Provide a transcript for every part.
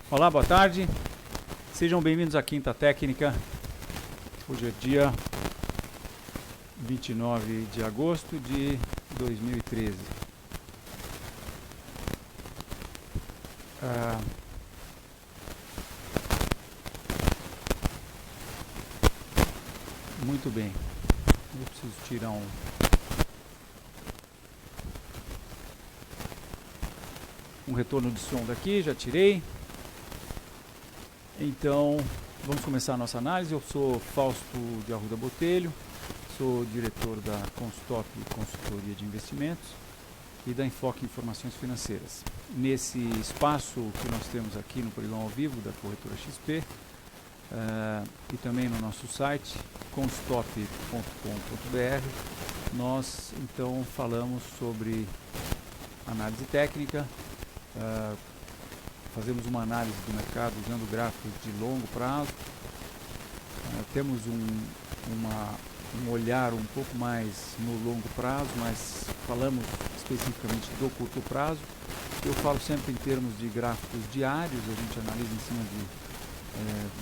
Olá, boa tarde. Sejam bem-vindos à Quinta Técnica. Hoje é dia 29 de agosto de 2013. Muito bem. Eu preciso tirar um retorno de som daqui, já tirei. Então, vamos começar a nossa análise. Eu sou Fausto de Arruda Botelho, sou diretor da Constop Consultoria de Investimentos e da Enfoque Informações Financeiras. Nesse espaço que nós temos aqui no Pregão ao Vivo da Corretora XP e também no nosso site, constop.com.br, nós então falamos sobre análise técnica, fazemos uma análise do mercado usando gráficos de longo prazo, temos um olhar um pouco mais no longo prazo, mas falamos especificamente do curto prazo. Eu falo sempre em termos de gráficos diários, a gente analisa em cima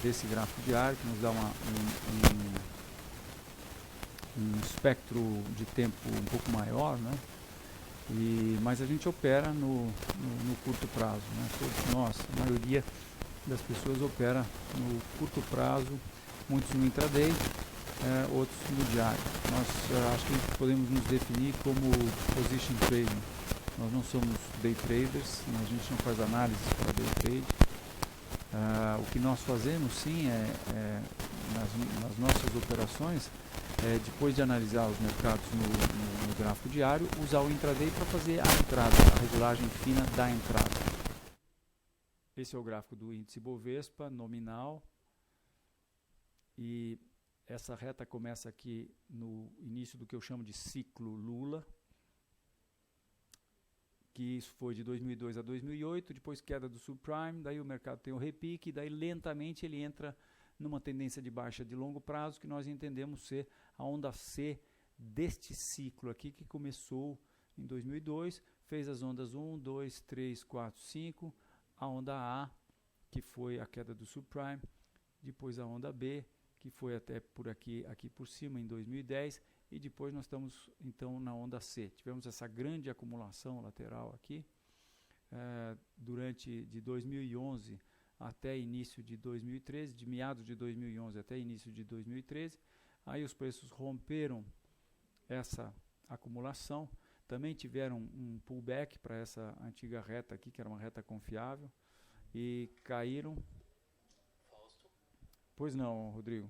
desse gráfico diário, que nos dá um espectro de tempo um pouco maior, né? Mas a gente opera no curto prazo, né? Todos nós, a maioria das pessoas opera no curto prazo, muitos no intraday, outros no diário. Nós acho que podemos nos definir como position trading. Nós não somos day traders, a gente não faz análises para day trade. O que nós fazemos sim nas nossas operações, depois de analisar os mercados no gráfico diário, usar o intraday para fazer a entrada, a regulagem fina da entrada. Esse é o gráfico do índice Bovespa nominal, e essa reta começa aqui no início do que eu chamo de ciclo Lula, que isso foi de 2002 a 2008, depois queda do subprime, daí o mercado tem o repique, daí lentamente ele entra numa tendência de baixa de longo prazo, que nós entendemos ser a onda C deste ciclo aqui, que começou em 2002, fez as ondas 1, 2, 3, 4, 5, a onda A, que foi a queda do subprime, depois a onda B, que foi até por aqui por cima em 2010, e depois nós estamos então na onda C. Tivemos essa grande acumulação lateral aqui, durante de 2011 até início de 2013, de meados de 2011 até início de 2013, aí os preços romperam essa acumulação, também tiveram um pullback para essa antiga reta aqui, que era uma reta confiável, e caíram. Fausto? Pois não, Rodrigo.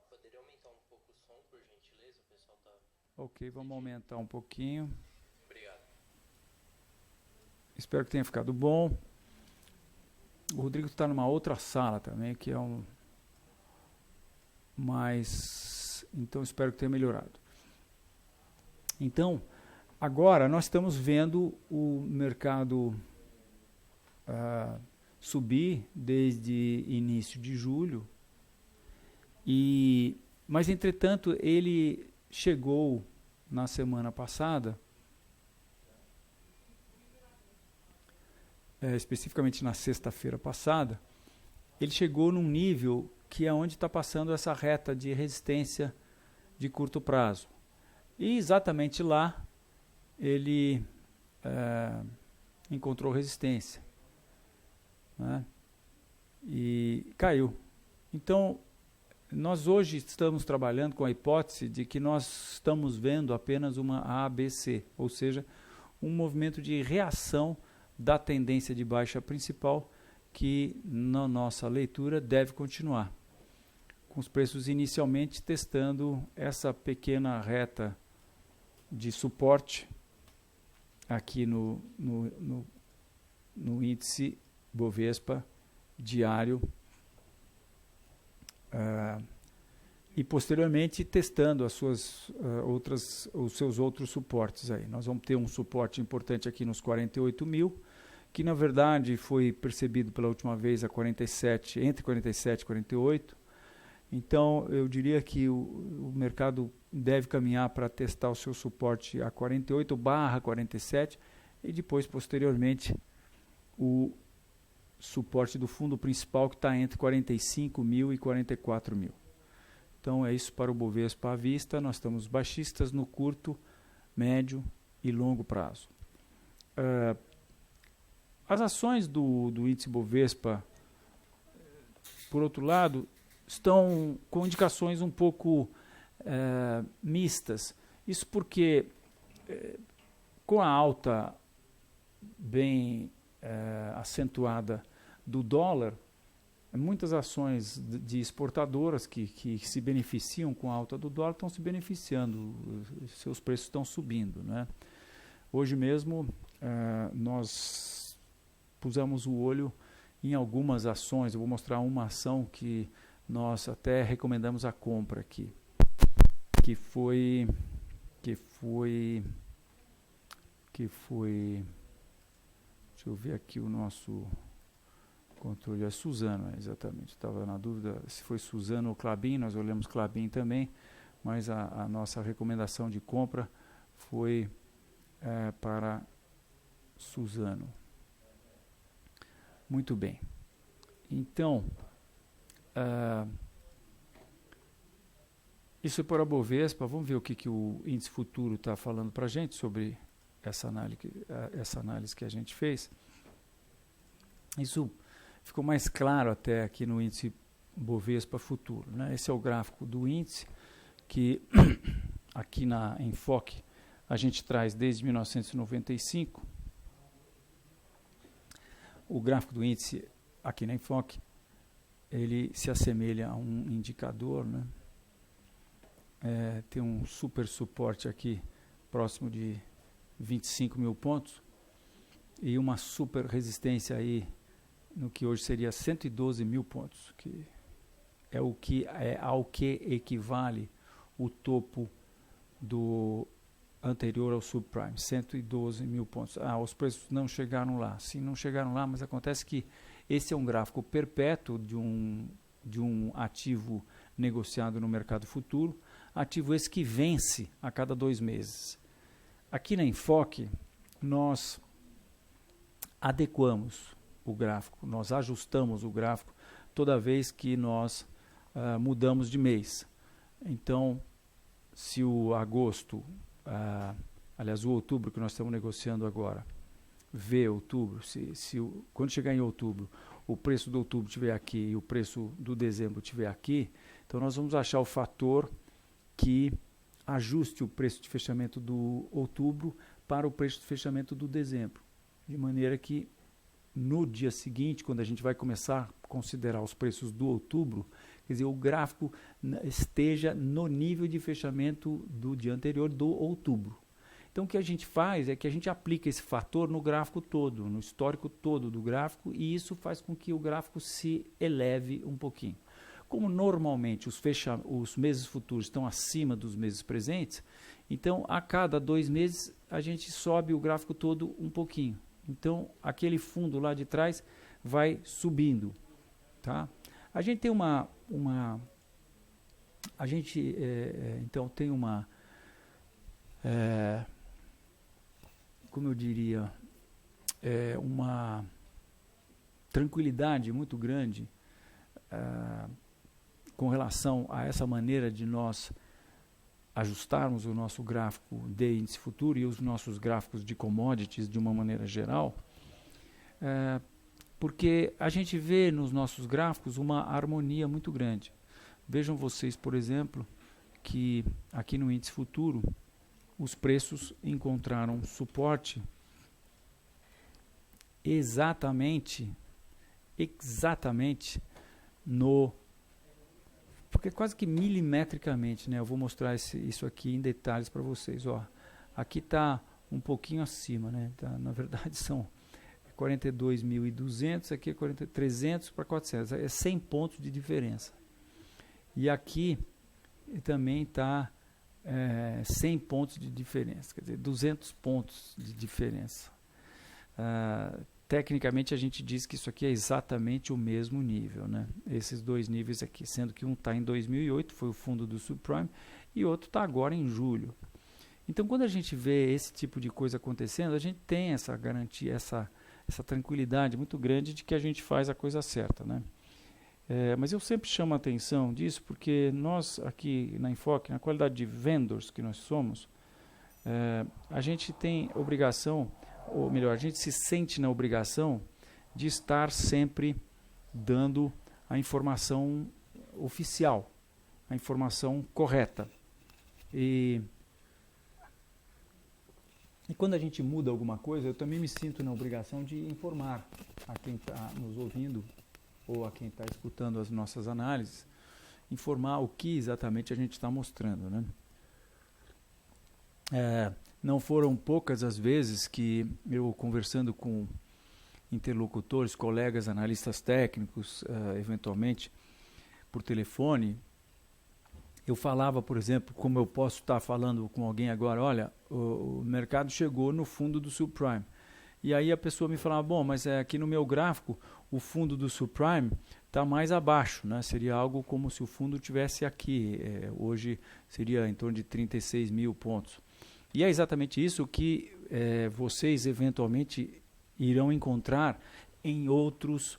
Poderia aumentar um pouco o som, por gentileza? O pessoal tá... Ok, vamos aumentar um pouquinho. Obrigado. Espero que tenha ficado bom. O Rodrigo está numa outra sala também, que é mas então espero que tenha melhorado. Então, agora nós estamos vendo o mercado subir desde início de julho, mas entretanto ele chegou na semana passada, especificamente na sexta-feira passada, ele chegou num nível que é onde está passando essa reta de resistência de curto prazo. E exatamente lá ele encontrou resistência, né? E caiu. Então, nós hoje estamos trabalhando com a hipótese de que nós estamos vendo apenas uma ABC, ou seja, um movimento de reação da tendência de baixa principal, que na nossa leitura deve continuar, com os preços inicialmente testando essa pequena reta de suporte aqui no índice Bovespa diário, e posteriormente testando os seus outros suportes aí. Nós vamos ter um suporte importante aqui nos 48 mil, que na verdade foi percebido pela última vez a 47, entre 47 e 48. Então eu diria que o mercado deve caminhar para testar o seu suporte a 48/47 e depois posteriormente o suporte do fundo principal que está entre 45 mil e 44 mil. Então é isso para o Bovespa à vista. Nós estamos baixistas no curto, médio e longo prazo. As ações do índice Bovespa, por outro lado, estão com indicações um pouco mistas. Isso porque, com a alta bem acentuada do dólar, muitas ações de exportadoras que se beneficiam com a alta do dólar estão se beneficiando, seus preços estão subindo, né? Hoje mesmo nós pusemos o olho em algumas ações. Eu vou mostrar uma ação que nós até recomendamos a compra aqui, que foi deixa eu ver aqui o nosso controle, é Suzano, exatamente, estava na dúvida se foi Suzano ou Klabin. Nós olhamos Klabin também, mas a nossa recomendação de compra foi para Suzano. Muito bem. Então, isso é para a Bovespa. Vamos ver o que o índice futuro está falando para a gente sobre essa análise que a gente fez. Isso ficou mais claro até aqui no índice Bovespa futuro, né? Esse é o gráfico do índice que aqui na Enfoque a gente traz desde 1995. O gráfico do índice aqui na Enfoque, ele se assemelha a um indicador, né? Tem um super suporte aqui próximo de 25 mil pontos e uma super resistência aí no que hoje seria 112 mil pontos, que é ao que equivale o topo do anterior ao subprime, 112 mil pontos. Os preços não chegaram lá. Sim, não chegaram lá, mas acontece que esse é um gráfico perpétuo de um ativo negociado no mercado futuro, ativo esse que vence a cada 2 meses. Aqui na Enfoque, nós adequamos o gráfico, nós ajustamos o gráfico toda vez que nós mudamos de mês. Então, se o agosto, aliás, o outubro que nós estamos negociando agora, outubro, quando chegar em outubro, o preço do outubro estiver aqui e o preço do dezembro estiver aqui, então nós vamos achar o fator que ajuste o preço de fechamento do outubro para o preço de fechamento do dezembro, de maneira que no dia seguinte, quando a gente vai começar a considerar os preços do outubro, quer dizer, o gráfico esteja no nível de fechamento do dia anterior do outubro. Então o que a gente faz é que a gente aplica esse fator no gráfico todo, no histórico todo do gráfico, e isso faz com que o gráfico se eleve um pouquinho. Como normalmente os meses futuros estão acima dos meses presentes, então a cada 2 meses a gente sobe o gráfico todo um pouquinho. Então aquele fundo lá de trás vai subindo, tá? A gente tem então tem como eu diria, uma tranquilidade muito grande com relação a essa maneira de nós ajustarmos o nosso gráfico de índice futuro e os nossos gráficos de commodities de uma maneira geral, porque a gente vê nos nossos gráficos uma harmonia muito grande. Vejam vocês, por exemplo, que aqui no índice futuro os preços encontraram suporte exatamente porque quase que milimetricamente, né? Eu vou mostrar isso aqui em detalhes para vocês. Ó, aqui está um pouquinho acima, né? Na verdade são 42.200, aqui é 300 para 400, é 100 pontos de diferença. E aqui também está 100 pontos de diferença, quer dizer, 200 pontos de diferença. Tecnicamente a gente diz que isso aqui é exatamente o mesmo nível, né? Esses 2 níveis aqui, sendo que um está em 2008, foi o fundo do subprime, e outro está agora em julho. Então quando a gente vê esse tipo de coisa acontecendo, a gente tem essa garantia, essa tranquilidade muito grande de que a gente faz a coisa certa, né? Mas eu sempre chamo a atenção disso porque nós aqui na Enfoque, na qualidade de vendors que nós somos, a gente tem obrigação, ou melhor, a gente se sente na obrigação de estar sempre dando a informação oficial, a informação correta. E quando a gente muda alguma coisa, eu também me sinto na obrigação de informar a quem está nos ouvindo ou a quem está escutando as nossas análises, informar o que exatamente a gente está mostrando, né? Não foram poucas as vezes que eu, conversando com interlocutores, colegas, analistas técnicos, eventualmente por telefone, eu falava, por exemplo, como eu posso estar falando com alguém agora, olha, o mercado chegou no fundo do subprime. E aí a pessoa me falava, bom, mas aqui no meu gráfico o fundo do subprime está mais abaixo, né? Seria algo como se o fundo tivesse aqui, hoje seria em torno de 36 mil pontos. E é exatamente isso que vocês eventualmente irão encontrar em outros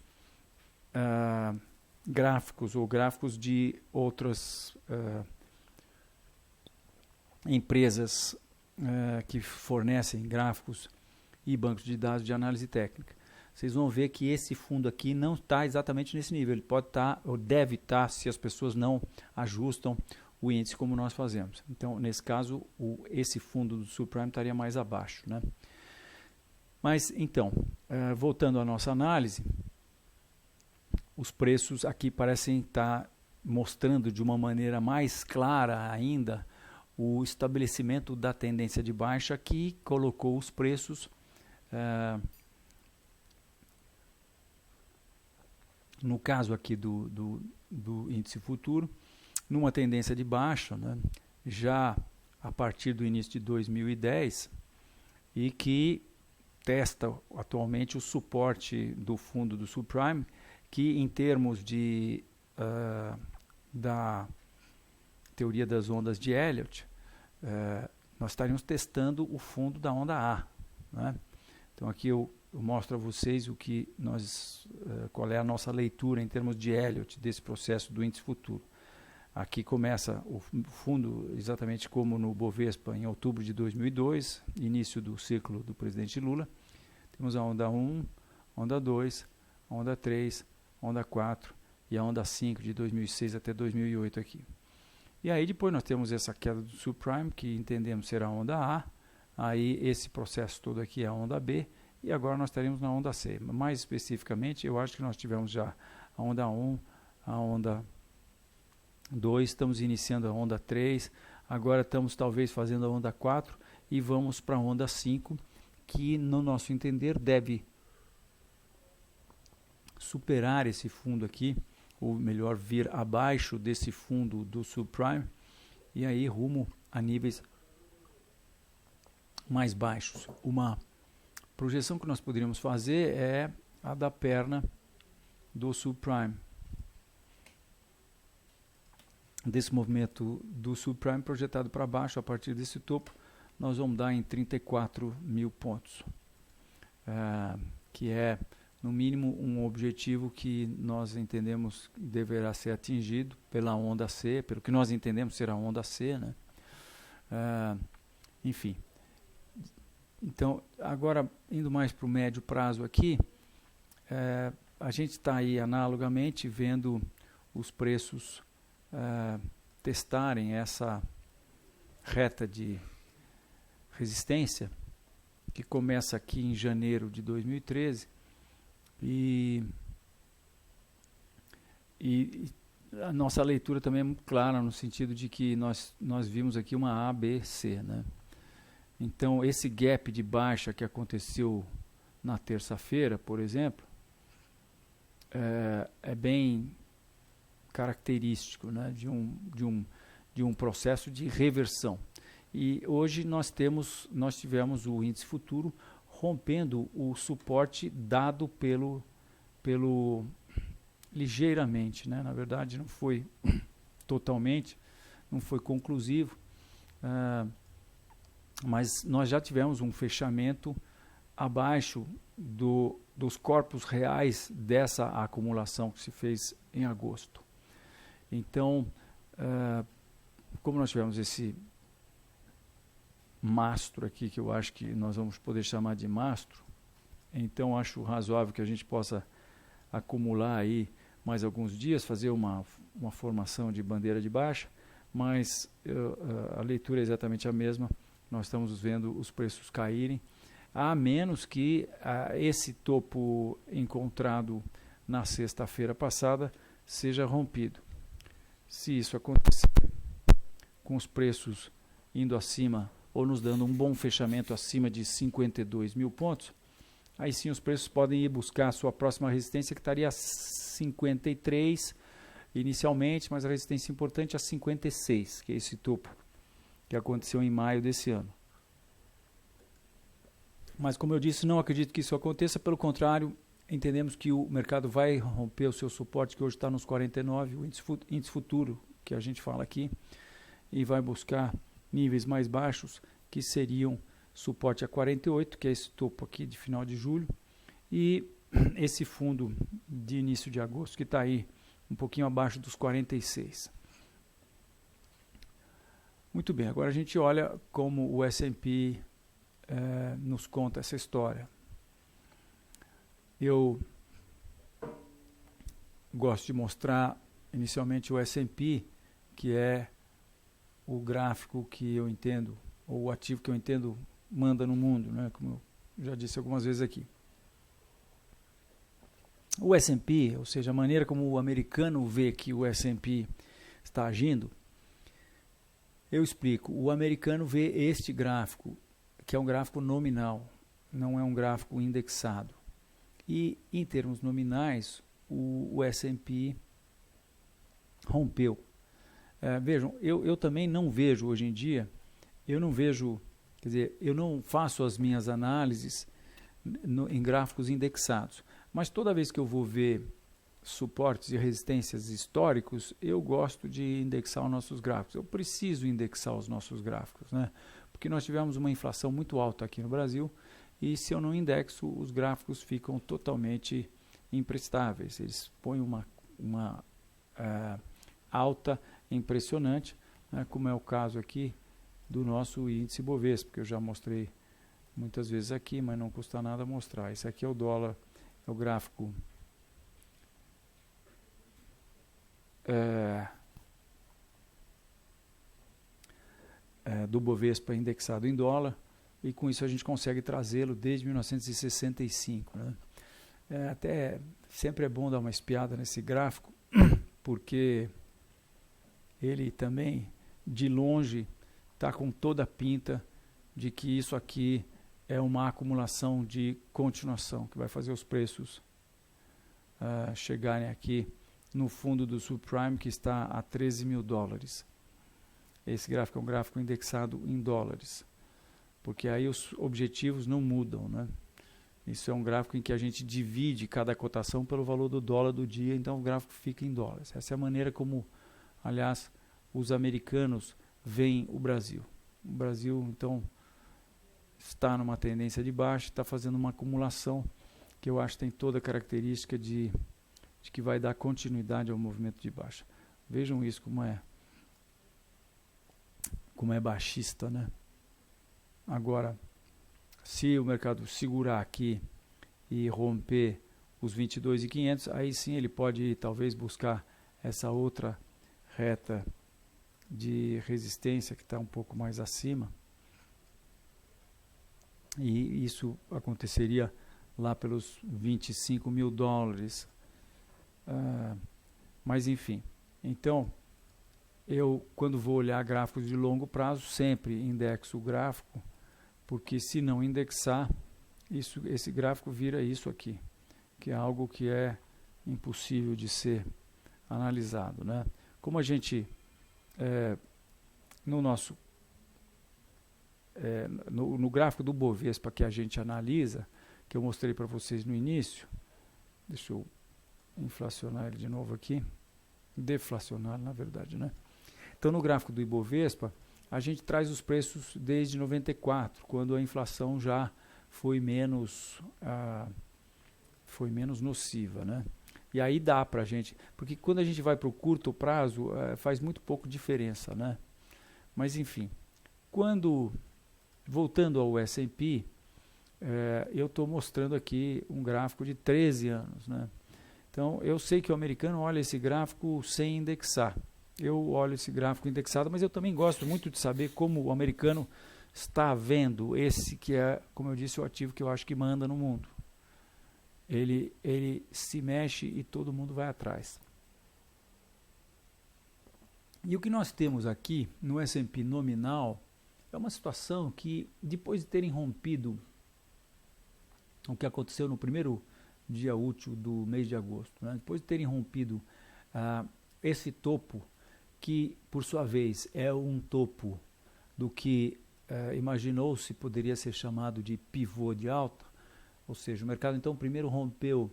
gráficos ou gráficos de outras empresas que fornecem gráficos e bancos de dados de análise técnica. Vocês vão ver que esse fundo aqui não está exatamente nesse nível. Ele pode estar, ou deve estar, se as pessoas não ajustam o índice como nós fazemos. Então, nesse caso, esse fundo do subprime estaria mais abaixo, né? Mas, então, voltando à nossa análise, os preços aqui parecem estar mostrando de uma maneira mais clara ainda o estabelecimento da tendência de baixa que colocou os preços no caso aqui do índice futuro, numa tendência de baixa, né, já a partir do início de 2010, e que testa atualmente o suporte do fundo do subprime, que em termos da teoria das ondas de Elliott, nós estaríamos testando o fundo da onda A, né? Então aqui eu mostro a vocês qual é a nossa leitura em termos de Elliott desse processo do índice futuro. Aqui começa o fundo exatamente como no Bovespa em outubro de 2002, início do ciclo do presidente Lula. Temos a onda 1, onda 2, onda 3, onda 4 e a onda 5 de 2006 até 2008 aqui. E aí depois nós temos essa queda do subprime, que entendemos ser a onda A. Aí esse processo todo aqui é a onda B. E agora nós estaremos na onda C. Mais especificamente, eu acho que nós tivemos já a onda 1, a onda 2, estamos iniciando a onda 3. Agora estamos talvez fazendo a onda 4 e vamos para a onda 5, que no nosso entender deve superar esse fundo aqui, ou melhor, vir abaixo desse fundo do subprime, e aí rumo a níveis mais baixos. Uma projeção que nós poderíamos fazer é a da perna do subprime. Desse movimento do subprime projetado para baixo, a partir desse topo, nós vamos dar em 34 mil pontos, que é no mínimo um objetivo que nós entendemos que deverá ser atingido pela onda C, pelo que nós entendemos ser a onda C, né? Enfim. Então, agora, indo mais para o médio prazo aqui, a gente está aí analogamente vendo os preços testarem essa reta de resistência, que começa aqui em janeiro de 2013, e a nossa leitura também é muito clara, no sentido de que nós vimos aqui uma A, B, C, né? Então, esse gap de baixa que aconteceu na terça-feira, por exemplo, é bem característico, né, de um processo de reversão. E hoje nós tivemos o índice futuro rompendo o suporte dado pelo ligeiramente, né? Na verdade não foi totalmente, não foi conclusivo, mas nós já tivemos um fechamento abaixo dos corpos reais dessa acumulação que se fez em agosto. Então, como nós tivemos esse mastro aqui, que eu acho que nós vamos poder chamar de mastro, então acho razoável que a gente possa acumular aí mais alguns dias, fazer uma formação de bandeira de baixa, mas a leitura é exatamente a mesma. Nós estamos vendo os preços caírem, a menos que esse topo encontrado na sexta-feira passada seja rompido. Se isso acontecer, com os preços indo acima ou nos dando um bom fechamento acima de 52 mil pontos, aí sim os preços podem ir buscar a sua próxima resistência, que estaria a 53 inicialmente, mas a resistência importante é a 56, que é esse topo que aconteceu em maio desse ano. Mas, como eu disse, não acredito que isso aconteça, pelo contrário, entendemos que o mercado vai romper o seu suporte, que hoje está nos 49, o índice futuro, que a gente fala aqui, e vai buscar níveis mais baixos, que seriam suporte a 48, que é esse topo aqui de final de julho, e esse fundo de início de agosto, que está aí um pouquinho abaixo dos 46. Muito bem, agora a gente olha como o S&P nos conta essa história. Eu gosto de mostrar inicialmente o S&P, que é o gráfico que eu entendo, ou o ativo que eu entendo manda no mundo, né? Como eu já disse algumas vezes aqui. O S&P, ou seja, a maneira como o americano vê que o S&P está agindo, eu explico. O americano vê este gráfico, que é um gráfico nominal, não é um gráfico indexado. E, em termos nominais, o S&P rompeu. Vejam, eu também não vejo hoje em dia, eu não faço as minhas análises em gráficos indexados. Mas toda vez que eu vou ver suportes e resistências históricos, eu gosto de indexar os nossos gráficos. Eu preciso indexar os nossos gráficos, né? Porque nós tivemos uma inflação muito alta aqui no Brasil, e se eu não indexo, os gráficos ficam totalmente imprestáveis. Eles põem uma alta impressionante, né, como é o caso aqui do nosso índice Bovespa, que eu já mostrei muitas vezes aqui, mas não custa nada mostrar. Esse aqui é o dólar, é o gráfico do Bovespa indexado em dólar, e com isso a gente consegue trazê-lo desde 1965. Né? Até sempre é bom dar uma espiada nesse gráfico, porque ele também, de longe, está com toda a pinta de que isso aqui é uma acumulação de continuação, que vai fazer os preços chegarem aqui no fundo do subprime, que está a 13 mil dólares. Esse gráfico é um gráfico indexado em dólares, porque aí os objetivos não mudam, né? Isso é um gráfico em que a gente divide cada cotação pelo valor do dólar do dia, então o gráfico fica em dólares. Essa é a maneira como, aliás, os americanos veem o Brasil. O Brasil, então, está numa tendência de baixa, está fazendo uma acumulação que eu acho que tem toda a característica de que vai dar continuidade ao movimento de baixa. Vejam isso como é baixista, né? Agora, se o mercado segurar aqui e romper os 22.500, aí sim ele pode talvez buscar essa outra reta de resistência que está um pouco mais acima, e isso aconteceria lá pelos 25 mil dólares. Mas enfim, então eu, quando vou olhar gráficos de longo prazo, sempre indexo o gráfico, porque se não indexar, esse gráfico vira isso aqui, que é algo que é impossível de ser analisado, né? Como a gente no gráfico do Bovespa que a gente analisa, que eu mostrei para vocês no início, deixa eu inflacionar ele de novo aqui, deflacionar na verdade, né? Então no gráfico do Ibovespa a gente traz os preços desde 94, quando a inflação já foi menos nociva, né? E aí dá para a gente, porque quando a gente vai para o curto prazo, faz muito pouco diferença, né? Mas enfim, voltando ao S&P, eu estou mostrando aqui um gráfico de 13 anos, né? Então, eu sei que o americano olha esse gráfico sem indexar. Eu olho esse gráfico indexado, mas eu também gosto muito de saber como o americano está vendo esse que é, como eu disse, o ativo que eu acho que manda no mundo. Ele se mexe e todo mundo vai atrás. E o que nós temos aqui no S&P nominal é uma situação que, depois de terem rompido o que aconteceu no primeiro dia útil do mês de agosto, né? Depois de terem rompido esse topo, que por sua vez é um topo do que imaginou-se poderia ser chamado de pivô de alta, ou seja, o mercado então primeiro rompeu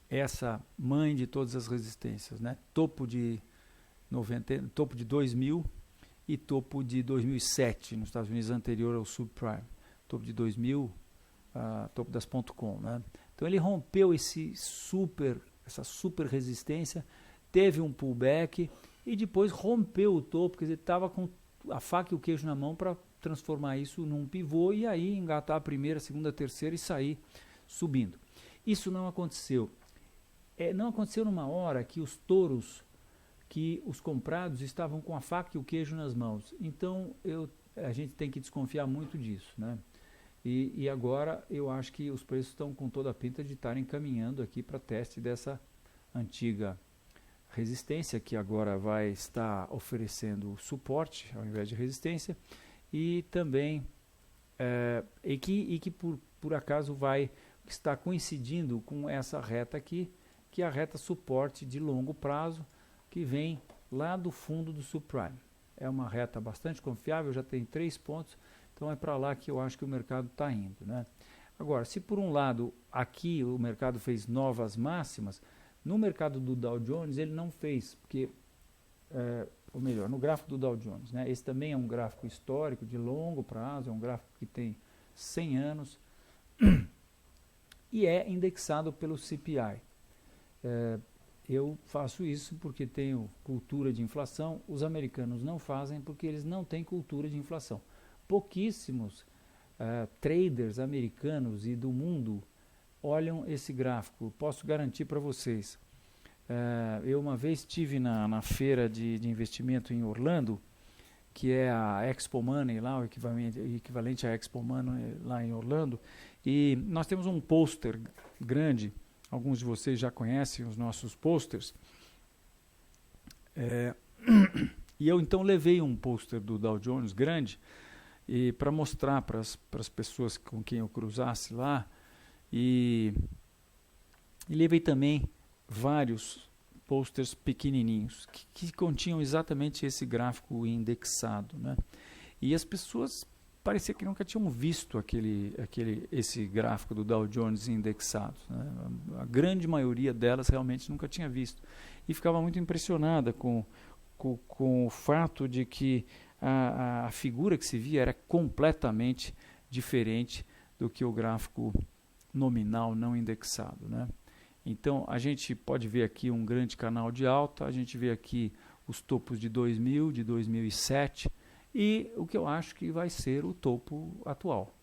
essa mãe de todas as resistências, né? Topo de 2000 e topo de 2007 nos Estados Unidos, anterior ao subprime, topo de 2000, topo das .com, né? Então ele rompeu essa super resistência, teve um pullback e depois rompeu o topo, quer dizer, estava com a faca e o queijo na mão para transformar isso num pivô e aí engatar a primeira, segunda, terceira e sair subindo. Isso não aconteceu. Não aconteceu numa hora que os touros, que os comprados estavam com a faca e o queijo nas mãos. Então a gente tem que desconfiar muito disso, né? E agora eu acho que os preços estão com toda a pinta de estarem caminhando aqui para teste dessa antiga resistência, que agora vai estar oferecendo suporte ao invés de resistência, e também que por acaso vai estar coincidindo com essa reta aqui, que é a reta suporte de longo prazo, que vem lá do fundo do subprime. É uma reta bastante confiável, já tem 3 pontos, então é para lá que eu acho que o mercado está indo, né? Agora, se por um lado aqui o mercado fez novas máximas, no mercado do Dow Jones ele não fez, porque, ou melhor, no gráfico do Dow Jones, né? Esse também é um gráfico histórico de longo prazo, é um gráfico que tem 100 anos e é indexado pelo CPI. Eu faço isso porque tenho cultura de inflação, os americanos não fazem porque eles não têm cultura de inflação. Pouquíssimos traders americanos e do mundo olham esse gráfico, posso garantir para vocês. Eu uma vez estive na feira de investimento em Orlando, que é a Expo Money, lá, o equivalente à Expo Money lá em Orlando, e nós temos um pôster grande, alguns de vocês já conhecem os nossos posters, e eu então levei um pôster do Dow Jones grande, e para mostrar para as pessoas com quem eu cruzasse lá, e levei também vários posters pequenininhos que continham exatamente esse gráfico indexado, né? E as pessoas parecia que nunca tinham visto esse gráfico do Dow Jones indexado, né? A grande maioria delas realmente nunca tinha visto e ficava muito impressionada com o fato de que a figura que se via era completamente diferente do que o gráfico nominal não indexado, né? Então a gente pode ver aqui um grande canal de alta, a gente vê aqui os topos de 2000, de 2007 e o que eu acho que vai ser o topo atual,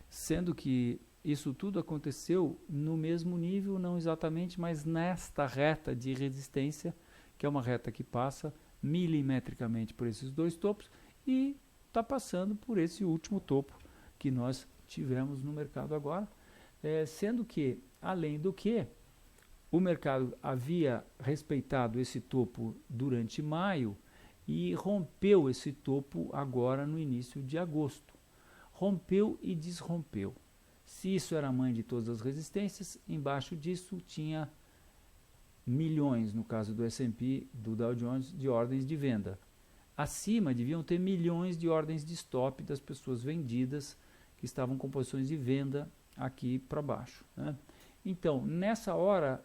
sendo que isso tudo aconteceu no mesmo nível, não exatamente, mas nesta reta de resistência, que é uma reta que passa milimetricamente por esses dois topos e está passando por esse último topo que nós tivemos no mercado agora, sendo que, além do que, o mercado havia respeitado esse topo durante maio e rompeu esse topo agora no início de agosto. Rompeu e desrompeu. Se isso era a mãe de todas as resistências, embaixo disso tinha milhões, no caso do S&P, do Dow Jones, de ordens de venda. Acima deviam ter milhões de ordens de stop das pessoas vendidas que estavam com posições de venda aqui para baixo, né? Então, nessa hora,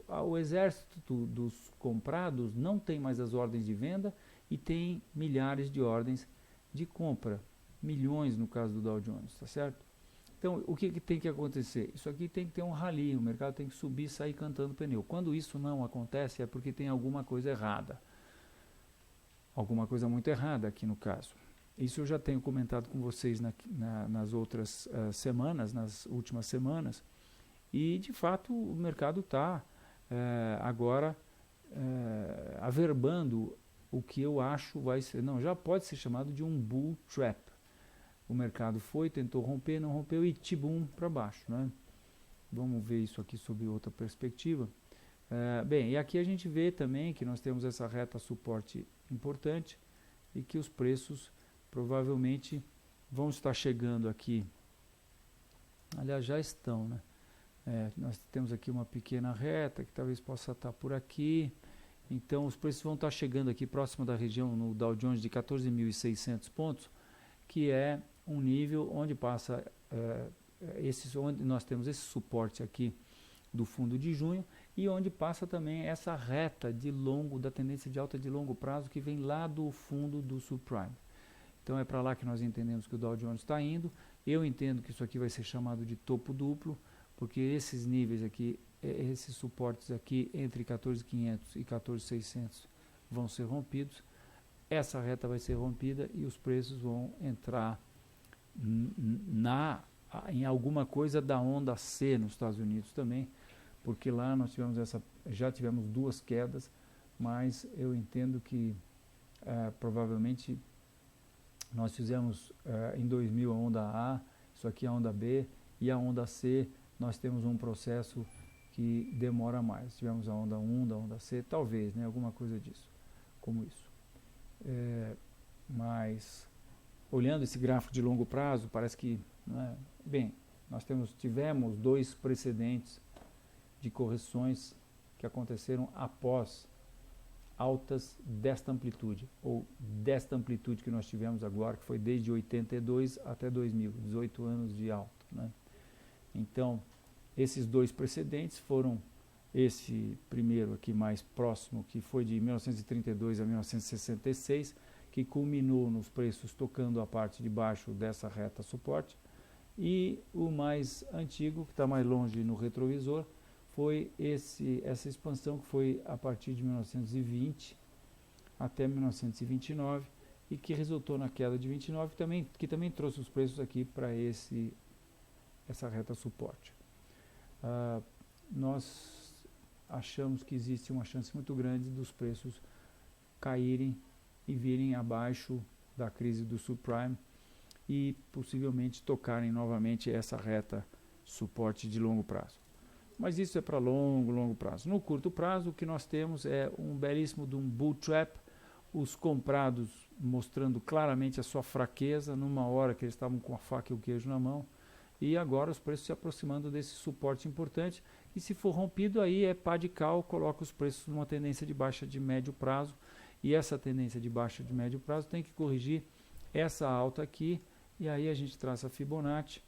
o exército dos comprados não tem mais as ordens de venda e tem milhares de ordens de compra, milhões no caso do Dow Jones, tá certo? Então, o que tem que acontecer? Isso aqui tem que ter um rally, o mercado tem que subir e sair cantando pneu. Quando isso não acontece, é porque tem alguma coisa errada. Alguma coisa muito errada aqui no caso. Isso eu já tenho comentado com vocês nas outras semanas, nas últimas semanas. E, de fato, o mercado está agora averbando o que eu acho vai ser, não, já pode ser chamado de um bull trap. O mercado tentou romper, não rompeu e tibum para baixo, né? Vamos ver isso aqui sob outra perspectiva. Bem, e aqui a gente vê também que nós temos essa reta suporte importante e que os preços provavelmente vão estar chegando aqui. Aliás, já estão, né? Nós temos aqui uma pequena reta que talvez possa estar por aqui. Então os preços vão estar chegando aqui próximo da região no Dow Jones de 14.600 pontos, que é um nível onde passa onde nós temos esse suporte aqui do fundo de junho e onde passa também essa reta da tendência de alta de longo prazo que vem lá do fundo do subprime. Então é para lá que nós entendemos que o Dow Jones está indo. Eu entendo que isso aqui vai ser chamado de topo duplo, porque esses níveis aqui, esses suportes aqui entre 14.500 e 14.600 vão ser rompidos. Essa reta vai ser rompida e os preços vão entrar em alguma coisa da onda C nos Estados Unidos também, porque lá nós já tivemos duas quedas, mas eu entendo que provavelmente nós fizemos em 2000 a onda A, isso aqui é a onda B, e a onda C nós temos um processo que demora mais. Tivemos a onda 1, da onda C, talvez, né, alguma coisa disso, como isso. Mas olhando esse gráfico de longo prazo, parece que, bem, nós tivemos dois precedentes de correções que aconteceram após altas desta amplitude, ou desta amplitude que nós tivemos agora, que foi desde 82 até 2000, 18 anos de alta, né? Então, esses dois precedentes foram esse primeiro aqui mais próximo, que foi de 1932 a 1966, que culminou nos preços tocando a parte de baixo dessa reta suporte, e o mais antigo, que está mais longe no retrovisor, foi essa expansão que foi a partir de 1920 até 1929 e que resultou na queda de 29, que também trouxe os preços aqui para essa reta suporte. Nós achamos que existe uma chance muito grande dos preços caírem e virem abaixo da crise do subprime e possivelmente tocarem novamente essa reta suporte de longo prazo. Mas isso é para longo prazo. No curto prazo, o que nós temos é um belíssimo de um bull trap, os comprados mostrando claramente a sua fraqueza numa hora que eles estavam com a faca e o queijo na mão, e agora os preços se aproximando desse suporte importante, e se for rompido aí é pá de cal, coloca os preços numa tendência de baixa de médio prazo, e essa tendência de baixa de médio prazo tem que corrigir essa alta aqui, e aí a gente traça a Fibonacci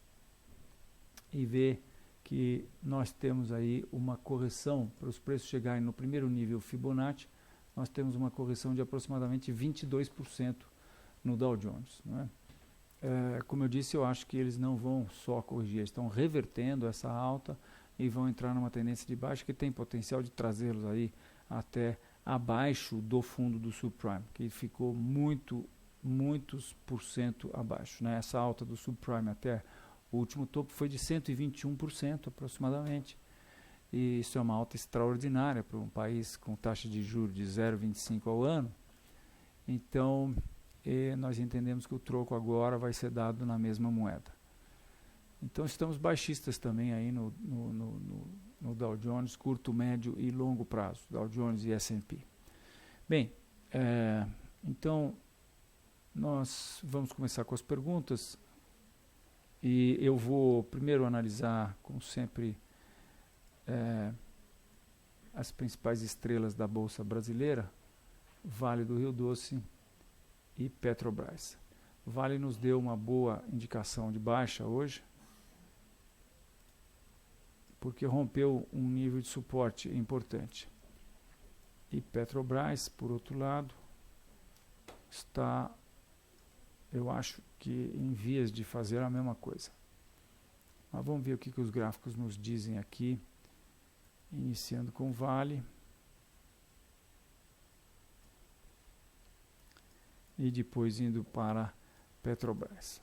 e vê que nós temos aí uma correção para os preços chegarem no primeiro nível Fibonacci, nós temos uma correção de aproximadamente 22% no Dow Jones, né? Como eu disse, eu acho que eles não vão só corrigir, eles estão revertendo essa alta e vão entrar numa tendência de baixa que tem potencial de trazê-los aí até abaixo do fundo do subprime, que ficou muitos por cento abaixo, né? Essa alta do subprime até o último topo foi de 121% aproximadamente, e isso é uma alta extraordinária para um país com taxa de juros de 0,25 ao ano. Então nós entendemos que o troco agora vai ser dado na mesma moeda. Então estamos baixistas também aí no Dow Jones, curto, médio e longo prazo, Dow Jones e S&P. Bem, então nós vamos começar com as perguntas, e eu vou primeiro analisar, como sempre, as principais estrelas da Bolsa Brasileira, Vale do Rio Doce e Petrobras. Vale nos deu uma boa indicação de baixa hoje, porque rompeu um nível de suporte importante. E Petrobras, por outro lado, está, eu acho que em vias de fazer a mesma coisa. Mas vamos ver o que os gráficos nos dizem aqui. Iniciando com Vale. E depois indo para Petrobras.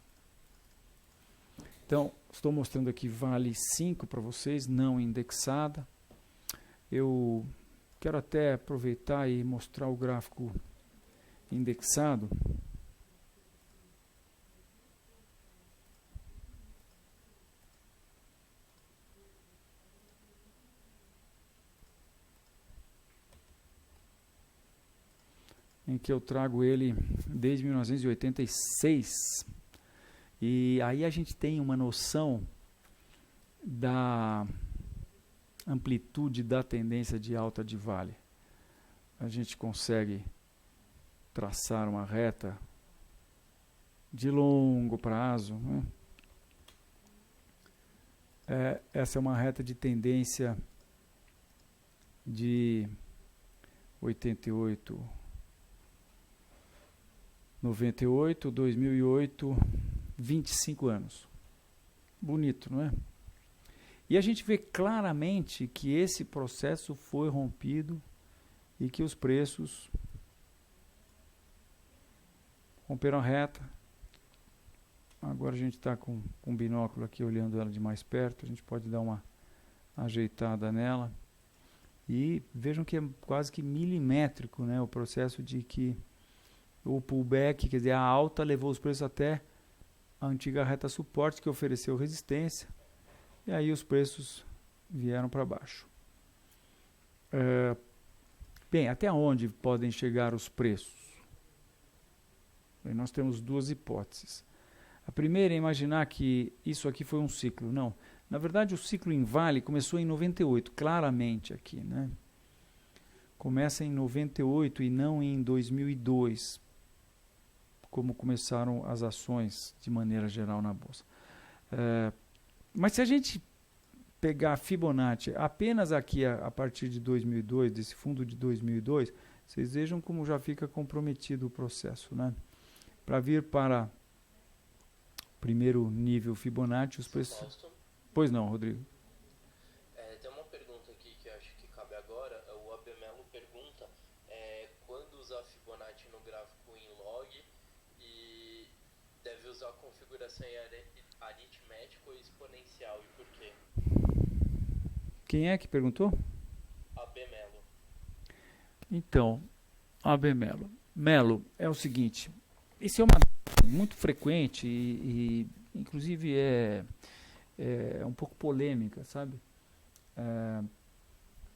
Então, estou mostrando aqui Vale 5 para vocês, não indexada. Eu quero até aproveitar e mostrar o gráfico indexado. Em que eu trago ele desde 1986. E aí a gente tem uma noção da amplitude da tendência de alta de Vale. A gente consegue traçar uma reta de longo prazo, né? Essa é uma reta de tendência de 88, 98, 2008, 25 anos. Bonito, não é? E a gente vê claramente que esse processo foi rompido e que os preços romperam a reta. Agora a gente está com um binóculo aqui olhando ela de mais perto. A gente pode dar uma ajeitada nela. E vejam que é quase que milimétrico, né, o processo de que o pullback, quer dizer, a alta levou os preços até a antiga reta suporte que ofereceu resistência. E aí os preços vieram para baixo. Bem, até onde podem chegar os preços? Bem, nós temos duas hipóteses. A primeira é imaginar que isso aqui foi um ciclo. Não. Na verdade, o ciclo em Vale começou em 98, claramente aqui, né? Começa em 98 e não em 2002, como começaram as ações de maneira geral na Bolsa. Mas se a gente pegar Fibonacci apenas aqui a partir de 2002, desse fundo de 2002, vocês vejam como já fica comprometido o processo, né? Para vir para o primeiro nível Fibonacci, os preços... Fausto, Pois não, Rodrigo. tem uma pergunta aqui que eu acho que cabe agora. O Abemelo pergunta quando usar Fibonacci no gráfico em log e deve usar a configuração em aritmético ou exponencial e por quê? Quem é que perguntou? Abemelo. Então, Abemelo. Melo, é o seguinte, isso é uma muito frequente e inclusive é um pouco polêmica, sabe?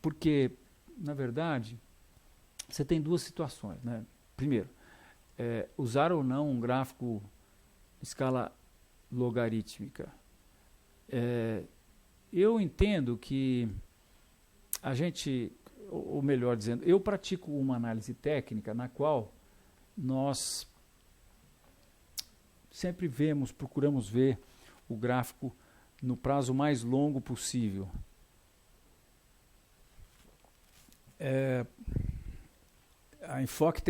Porque, na verdade, você tem duas situações, né? Primeiro, usar ou não um gráfico escala logarítmica. Eu entendo que a gente, ou melhor dizendo, eu pratico uma análise técnica na qual nós sempre procuramos ver o gráfico no prazo mais longo possível. A Enfoque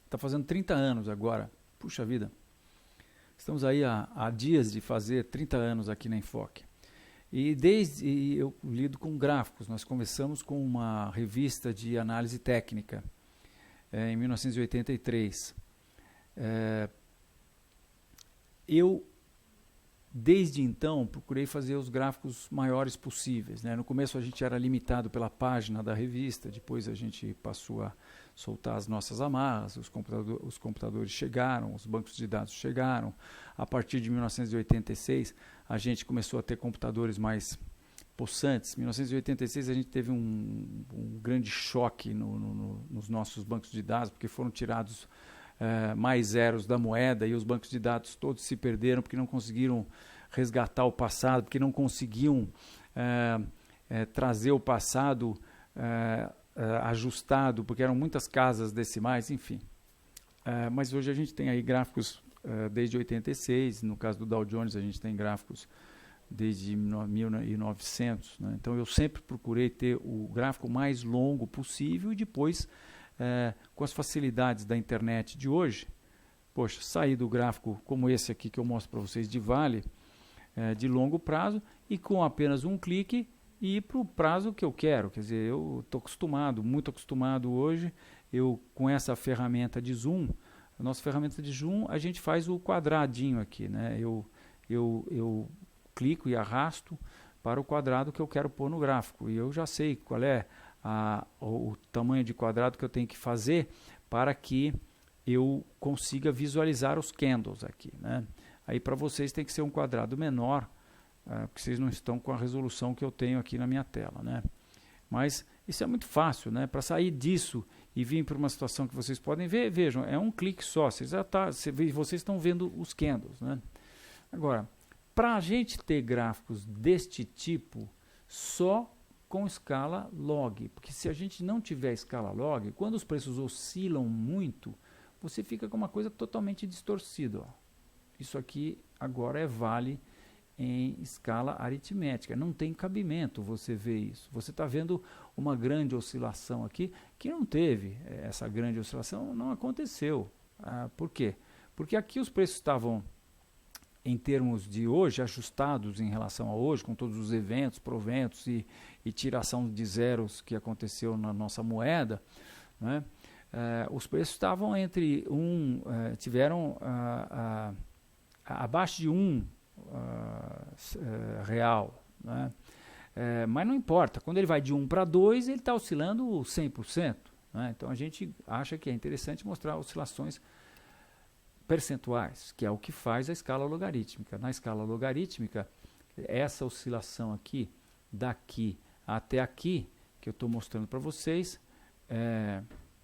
está fazendo 30 anos agora. Puxa vida. Estamos aí há dias de fazer 30 anos aqui na Enfoque. E eu lido com gráficos. Nós começamos com uma revista de análise técnica em 1983. Eu, desde então, procurei fazer os gráficos maiores possíveis, né? No começo a gente era limitado pela página da revista, depois a gente passou a soltar as nossas amarras, os computadores chegaram, os bancos de dados chegaram. A partir de 1986, a gente começou a ter computadores mais possantes. Em 1986 a gente teve um grande choque nos nossos bancos de dados, porque foram tirados mais zeros da moeda e os bancos de dados todos se perderam porque não conseguiram resgatar o passado, porque não conseguiam trazer o passado ajustado, porque eram muitas casas decimais, enfim. Mas hoje a gente tem aí gráficos desde 86, no caso do Dow Jones a gente tem gráficos desde 1900, né? Então eu sempre procurei ter o gráfico mais longo possível e depois com as facilidades da internet de hoje, poxa, sair do gráfico como esse aqui que eu mostro para vocês de Vale, de longo prazo e com apenas um clique ir para o prazo que eu quero. Quer dizer, eu estou acostumado, muito acostumado hoje, eu com essa ferramenta de zoom, a nossa ferramenta de zoom, a gente faz o quadradinho aqui, né? Eu clico e arrasto para o quadrado que eu quero pôr no gráfico, e eu já sei qual é o tamanho de quadrado que eu tenho que fazer para que eu consiga visualizar os candles aqui, né? Aí para vocês tem que ser um quadrado menor, porque vocês não estão com a resolução que eu tenho aqui na minha tela, né? Mas isso é muito fácil, né? Para sair disso e vir para uma situação que vocês podem ver, vejam, é um clique só, vocês estão vendo os candles, né? Agora, para a gente ter gráficos deste tipo, só com escala log, porque se a gente não tiver escala log, quando os preços oscilam muito, você fica com uma coisa totalmente distorcida, ó. Isso aqui agora vale em escala aritmética. Não tem cabimento você ver isso. Você está vendo uma grande oscilação aqui que não teve. Essa grande oscilação não aconteceu. Por quê? Porque aqui os preços estavam, em termos de hoje, ajustados em relação a hoje, com todos os eventos, proventos e tiração de zeros que aconteceu na nossa moeda, né? Os preços estavam entre tiveram abaixo de real, né? Mas não importa, quando ele vai de 1 para 2, ele está oscilando 100%, né? Então a gente acha que é interessante mostrar oscilações percentuais, que é o que faz a escala logarítmica. Na escala logarítmica, essa oscilação aqui, daqui até aqui, que eu estou mostrando para vocês,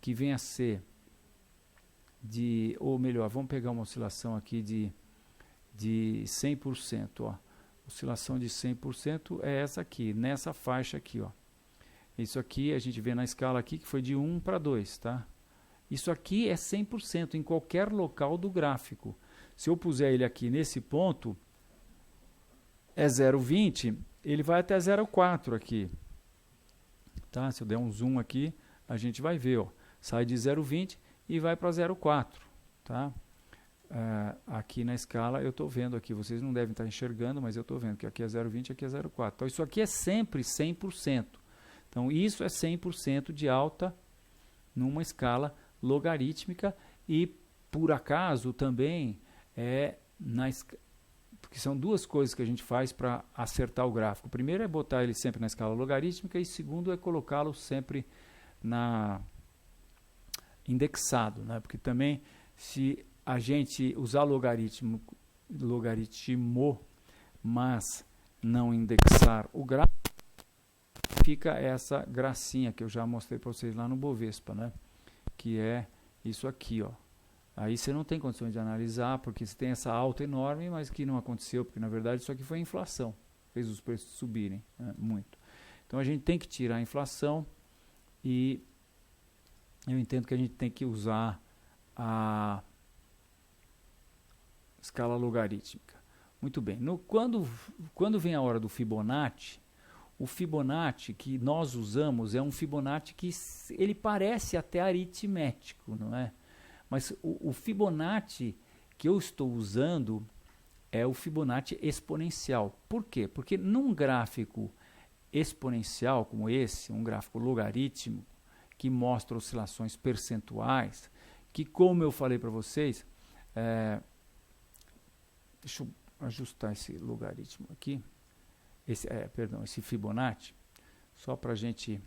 que vem a ser ou melhor, vamos pegar uma oscilação aqui de 100%, ó. Oscilação de 100% é essa aqui, nessa faixa aqui, ó. Isso aqui a gente vê na escala aqui que foi de 1 para 2, tá? Isso aqui é 100% em qualquer local do gráfico. Se eu puser ele aqui nesse ponto, é 0,20, ele vai até 0,4 aqui, tá? Se eu der um zoom aqui, a gente vai ver, ó. Sai de 0,20 e vai para 0,4, tá? Aqui na escala eu estou vendo aqui, vocês não devem estar enxergando, mas eu estou vendo que aqui é 0,20, aqui é 0,4. Então isso aqui é sempre 100%. Então isso é 100% de alta numa escala logarítmica e por acaso também porque são duas coisas que a gente faz para acertar o gráfico. Primeiro é botar ele sempre na escala logarítmica e segundo é colocá-lo sempre indexado, né? Porque também se a gente usar logaritmo, mas não indexar o gráfico, fica essa gracinha que eu já mostrei para vocês lá no Bovespa, né? Que é isso aqui, ó. Aí você não tem condições de analisar, porque você tem essa alta enorme, mas que não aconteceu, porque na verdade isso aqui foi a inflação, fez os preços subirem, né? Muito. Então a gente tem que tirar a inflação e eu entendo que a gente tem que usar a escala logarítmica. Muito bem. Quando vem a hora do Fibonacci, o Fibonacci que nós usamos é um Fibonacci que ele parece até aritmético, não é? Mas o Fibonacci que eu estou usando é o Fibonacci exponencial. Por quê? Porque num gráfico exponencial como esse, um gráfico logarítmico, que mostra oscilações percentuais, que como eu falei para vocês, deixa eu ajustar esse logaritmo aqui, esse Fibonacci, só para a gente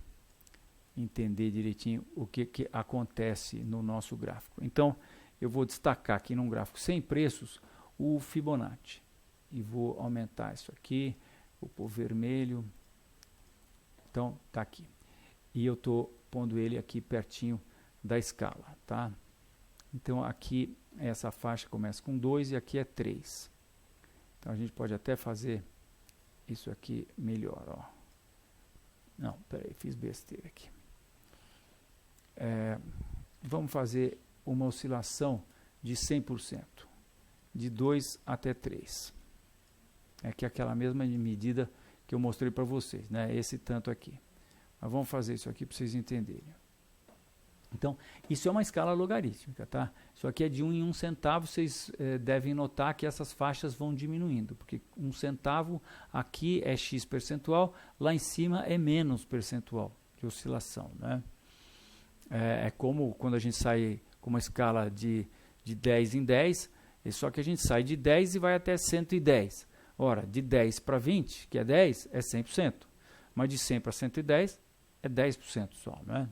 entender direitinho o que acontece no nosso gráfico. Então, eu vou destacar aqui num gráfico sem preços o Fibonacci. E vou aumentar isso aqui, vou pôr vermelho. Então, está aqui. E eu estou pondo ele aqui pertinho da escala, tá? Então, aqui, essa faixa começa com 2 e aqui é 3. Então, a gente pode até fazer isso aqui melhor, ó. Não, peraí, fiz besteira aqui. Vamos fazer uma oscilação de 100%, de 2 até 3. Que é aquela mesma medida que eu mostrei para vocês, né? Esse tanto aqui. Mas vamos fazer isso aqui para vocês entenderem. Então, isso é uma escala logarítmica, tá? Isso aqui é de 1 em 1 centavo, vocês devem notar que essas faixas vão diminuindo, porque 1 centavo aqui é x percentual, lá em cima é menos percentual de oscilação, né? É como quando a gente sai com uma escala de 10 em 10, só que a gente sai de 10 e vai até 110. Ora, de 10 para 20, que é 10, é 100%, mas de 100 para 110 é 10% só, né?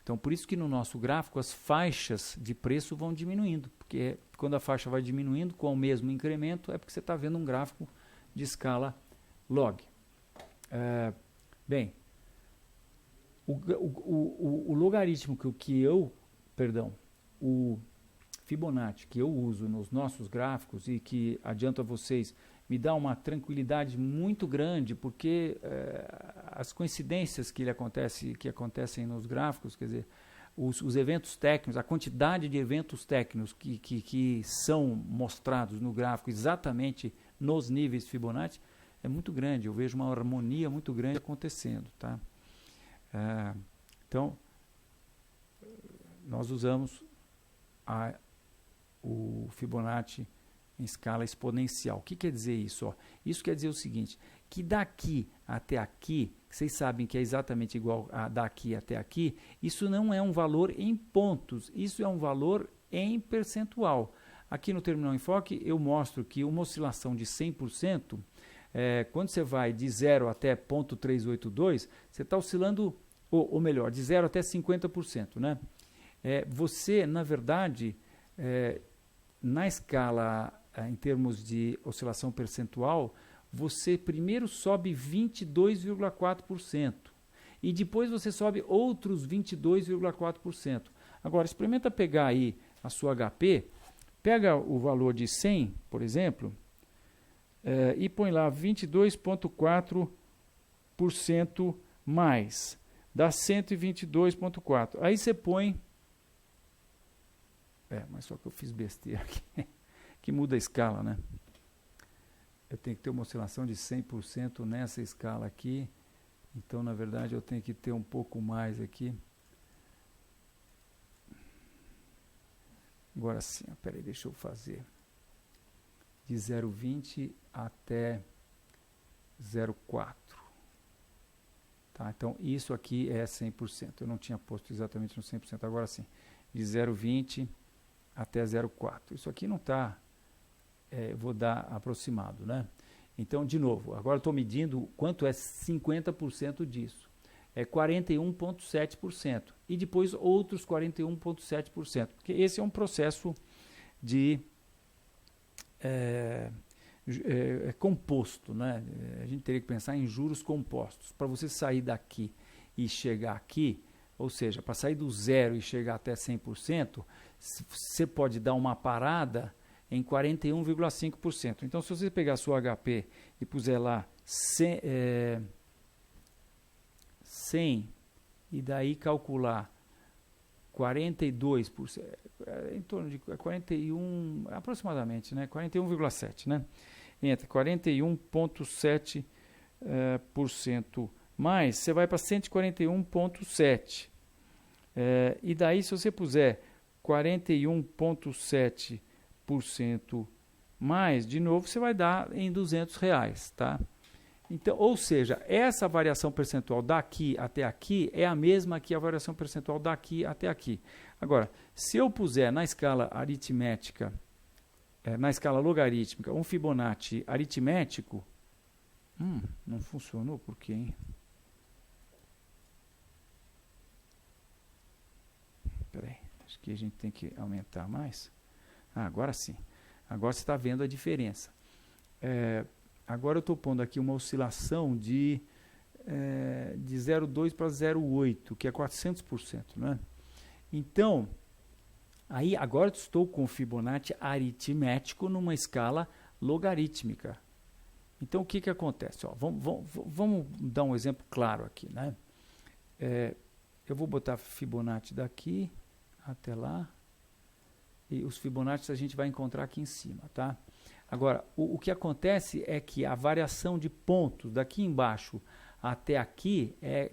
Então, por isso que no nosso gráfico as faixas de preço vão diminuindo, porque quando a faixa vai diminuindo com o mesmo incremento, é porque você está vendo um gráfico de escala log. Bem, o logaritmo o Fibonacci que eu uso nos nossos gráficos e que adianto a vocês, me dá uma tranquilidade muito grande, porque as coincidências que acontecem nos gráficos, quer dizer, os eventos técnicos, a quantidade de eventos técnicos que são mostrados no gráfico exatamente nos níveis Fibonacci é muito grande. Eu vejo uma harmonia muito grande acontecendo, tá? Então, nós usamos o Fibonacci em escala exponencial. O que quer dizer isso? Ó? Isso quer dizer o seguinte, que daqui até aqui, vocês sabem que é exatamente igual a daqui até aqui, isso não é um valor em pontos, isso é um valor em percentual. Aqui no Terminal Enfoque eu mostro que uma oscilação de 100%, quando você vai de 0 até 0,382, você está oscilando, ou melhor, de 0 até 50%. Né? Você, na verdade, na escala em termos de oscilação percentual, você primeiro sobe 22,4% e depois você sobe outros 22,4%. Agora, experimenta pegar aí a sua HP, pega o valor de 100, por exemplo, e põe lá 22,4% mais, dá 122,4%. Aí você põe... mas só que eu fiz besteira aqui, que muda a escala, né? Eu tenho que ter uma oscilação de 100% nessa escala aqui, então, na verdade, eu tenho que ter um pouco mais aqui. Agora sim, peraí, deixa eu fazer. De 0,20 até 0,4. Tá? Então, isso aqui é 100%. Eu não tinha posto exatamente no 100%, agora sim. De 0,20 até 0,4. Isso aqui não está, vou dar aproximado, né? Então, de novo, agora estou medindo quanto é 50% disso. É 41,7%. E depois outros 41,7%. Porque esse é um processo de composto, né? A gente teria que pensar em juros compostos. Para você sair daqui e chegar aqui, ou seja, para sair do zero e chegar até 100%, você pode dar uma parada em 41,5%. Então, se você pegar a sua HP e puser lá 100 e daí calcular 42%, em torno de 41, aproximadamente, né? 41,7%, né? Entre 41,7% mais, você vai para 141,7%. E daí, se você puser 41,7% mais, de novo, você vai dar em R$200, tá? Então, ou seja, essa variação percentual daqui até aqui é a mesma que a variação percentual daqui até aqui. Agora, se eu puser na escala aritmética, na escala logarítmica, um Fibonacci aritmético, não funcionou, por quê, hein? Peraí, acho que a gente tem que aumentar mais. Agora sim. Agora você está vendo a diferença. Agora eu estou pondo aqui uma oscilação de 0,2 para 0,8, que é 400%. Né? Então, aí agora estou com o Fibonacci aritmético numa escala logarítmica. Então, o que acontece? Ó, vamos dar um exemplo claro aqui. Né? Eu vou botar Fibonacci daqui até lá. E os Fibonacci a gente vai encontrar aqui em cima, tá? Agora, o que acontece é que a variação de pontos daqui embaixo até aqui é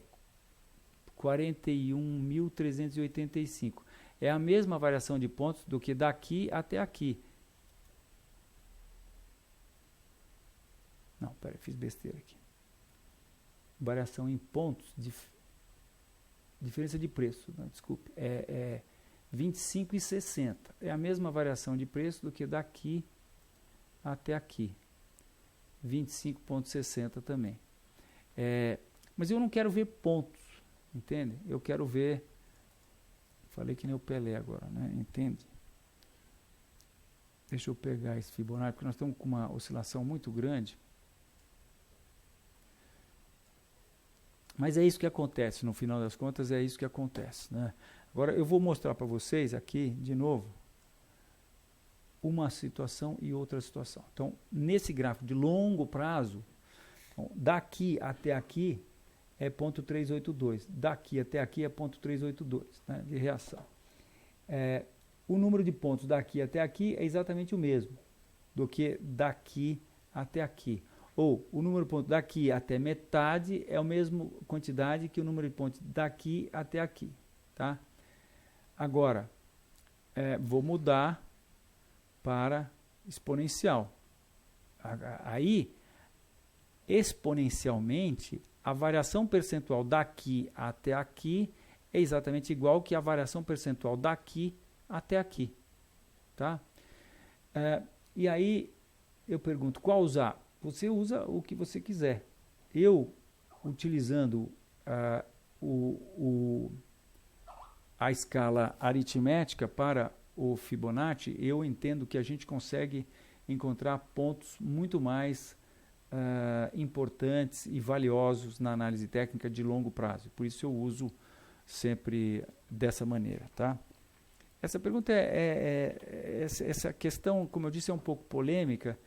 41.385. É a mesma variação de pontos do que daqui até aqui. Não, peraí, fiz besteira aqui. Variação em pontos, diferença de preço, não, desculpe, é 25,60. É a mesma variação de preço do que daqui até aqui. 25,60 também. Mas eu não quero ver pontos, entende? Eu quero ver, falei que nem o Pelé agora, né? Entende? Deixa eu pegar esse Fibonacci, porque nós estamos com uma oscilação muito grande. Mas é isso que acontece, no final das contas é isso que acontece, né? Agora eu vou mostrar para vocês aqui, de novo, uma situação e outra situação. Então, nesse gráfico de longo prazo, então, daqui até aqui é 0,382, daqui até aqui é 0,382, né, de reação. O número de pontos daqui até aqui é exatamente o mesmo do que daqui até aqui. Ou o número de pontos daqui até metade é a mesma quantidade que o número de pontos daqui até aqui. Tá? Agora, vou mudar para exponencial. Aí, exponencialmente, a variação percentual daqui até aqui é exatamente igual que a variação percentual daqui até aqui. Tá? E aí, eu pergunto, qual usar? Você usa o que você quiser. Eu, utilizando a escala aritmética para o Fibonacci, eu entendo que a gente consegue encontrar pontos muito mais importantes e valiosos na análise técnica de longo prazo. Por isso eu uso sempre dessa maneira. Tá? Essa pergunta essa questão, como eu disse, é um pouco polêmica,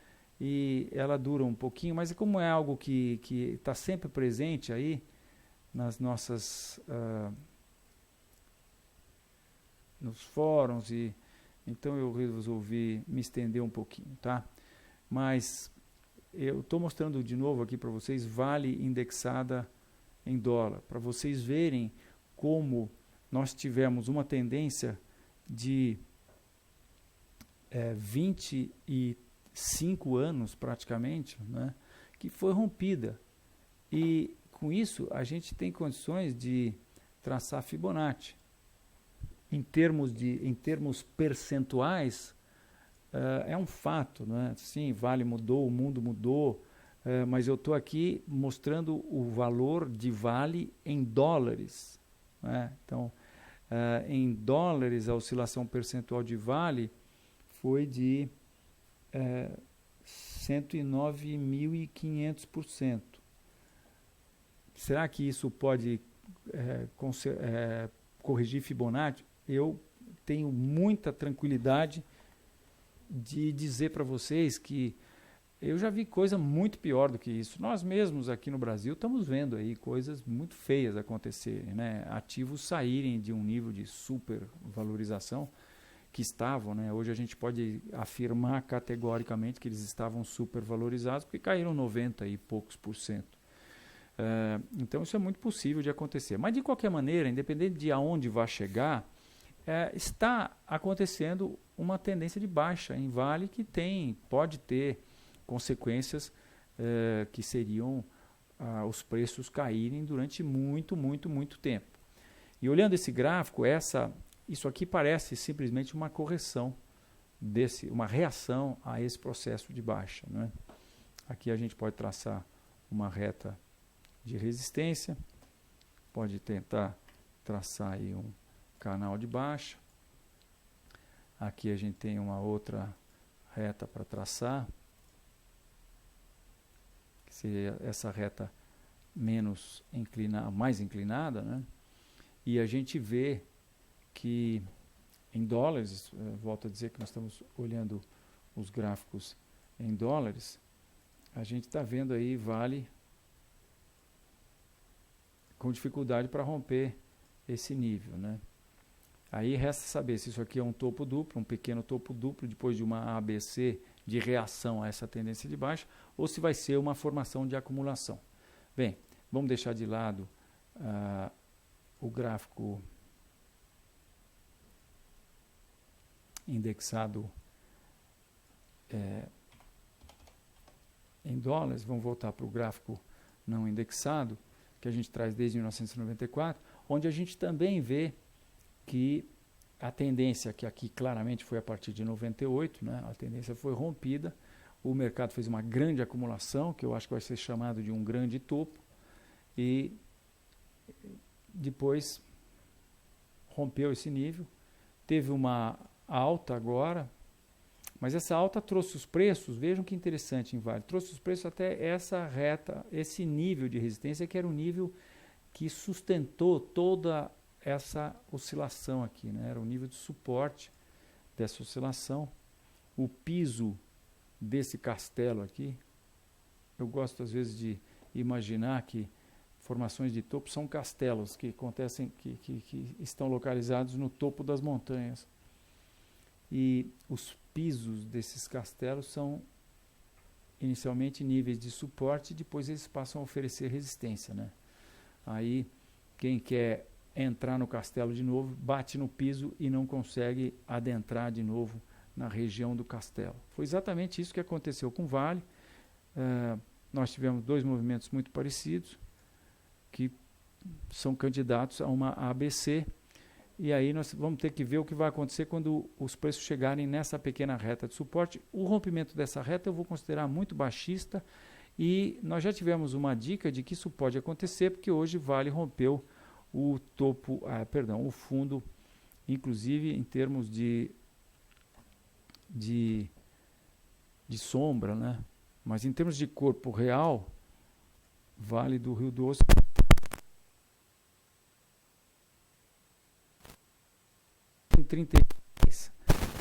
e ela dura um pouquinho, mas como é algo que está sempre presente aí nas nossas nos fóruns, e então eu resolvi me estender um pouquinho, tá? Mas eu estou mostrando de novo aqui para vocês Vale indexada em dólar, para vocês verem como nós tivemos uma tendência de 25 anos praticamente, né, que foi rompida, e com isso a gente tem condições de traçar Fibonacci. Em termos percentuais, é um fato, né? Sim, Vale mudou, o mundo mudou, mas eu estou aqui mostrando o valor de Vale em dólares, né? Então, em dólares, a oscilação percentual de Vale foi de 109.500%. Será que isso pode corrigir Fibonacci? Eu tenho muita tranquilidade de dizer para vocês que eu já vi coisa muito pior do que isso. Nós mesmos aqui no Brasil estamos vendo aí coisas muito feias acontecerem, né? Ativos saírem de um nível de supervalorização que estavam, né? Hoje a gente pode afirmar categoricamente que eles estavam supervalorizados porque caíram 90 e poucos %. Então isso é muito possível de acontecer. Mas de qualquer maneira, independente de aonde vai chegar, está acontecendo uma tendência de baixa em Vale que pode ter consequências que seriam os preços caírem durante muito, muito, muito tempo. E olhando esse gráfico, isso aqui parece simplesmente uma correção, uma reação a esse processo de baixa, né? Aqui a gente pode traçar uma reta de resistência, pode tentar traçar aí um canal de baixa. Aqui a gente tem uma outra reta para traçar, que seria essa reta mais inclinada, né? E a gente vê que em dólares, volto a dizer que nós estamos olhando os gráficos em dólares, a gente está vendo aí Vale com dificuldade para romper esse nível, né? Aí resta saber se isso aqui é um topo duplo, um pequeno topo duplo, depois de uma ABC de reação a essa tendência de baixa, ou se vai ser uma formação de acumulação. Bem, vamos deixar de lado o gráfico indexado em dólares, vamos voltar para o gráfico não indexado, que a gente traz desde 1994, onde a gente também vê que a tendência, que aqui claramente foi a partir de 98, né, a tendência foi rompida, o mercado fez uma grande acumulação, que eu acho que vai ser chamado de um grande topo, e depois rompeu esse nível, teve uma alta agora, mas essa alta trouxe os preços, vejam que interessante em Vale, trouxe os preços até essa reta, esse nível de resistência, que era o nível que sustentou toda essa oscilação aqui, né? Era o nível de suporte dessa oscilação. O piso desse castelo aqui, eu gosto às vezes de imaginar que formações de topo são castelos que acontecem, que estão localizados no topo das montanhas. E os pisos desses castelos são inicialmente níveis de suporte, depois eles passam a oferecer resistência, né? Aí quem quer entrar no castelo de novo bate no piso e não consegue adentrar de novo na região do castelo. Foi exatamente isso que aconteceu com o Vale. Nós tivemos dois movimentos muito parecidos que são candidatos a uma ABC, e aí nós vamos ter que ver o que vai acontecer quando os preços chegarem nessa pequena reta de suporte. O rompimento dessa reta eu vou considerar muito baixista, e nós já tivemos uma dica de que isso pode acontecer, porque hoje Vale rompeu o topo, o fundo, inclusive em termos de sombra, né? Mas em termos de corpo real, Vale do Rio Doce em 33.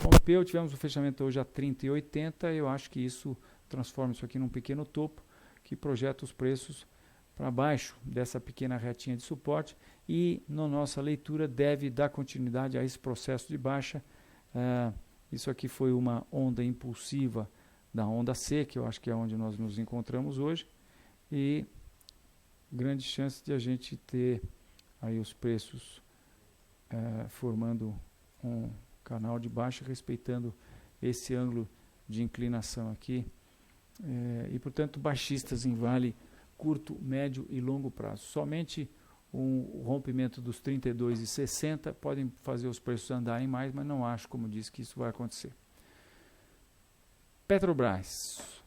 Rompeu, tivemos o fechamento hoje a 30,80. Eu acho que isso transforma isso aqui num pequeno topo que projeta os preços para baixo dessa pequena retinha de suporte, e na nossa leitura deve dar continuidade a esse processo de baixa. Isso aqui foi uma onda impulsiva da onda C, que eu acho que é onde nós nos encontramos hoje, e grande chance de a gente ter aí os preços formando um canal de baixa, respeitando esse ângulo de inclinação aqui, e portanto baixistas em Vale curto, médio e longo prazo. Somente o rompimento dos 32,60 podem fazer os preços andarem mais, mas não acho, como disse, que isso vai acontecer. Petrobras.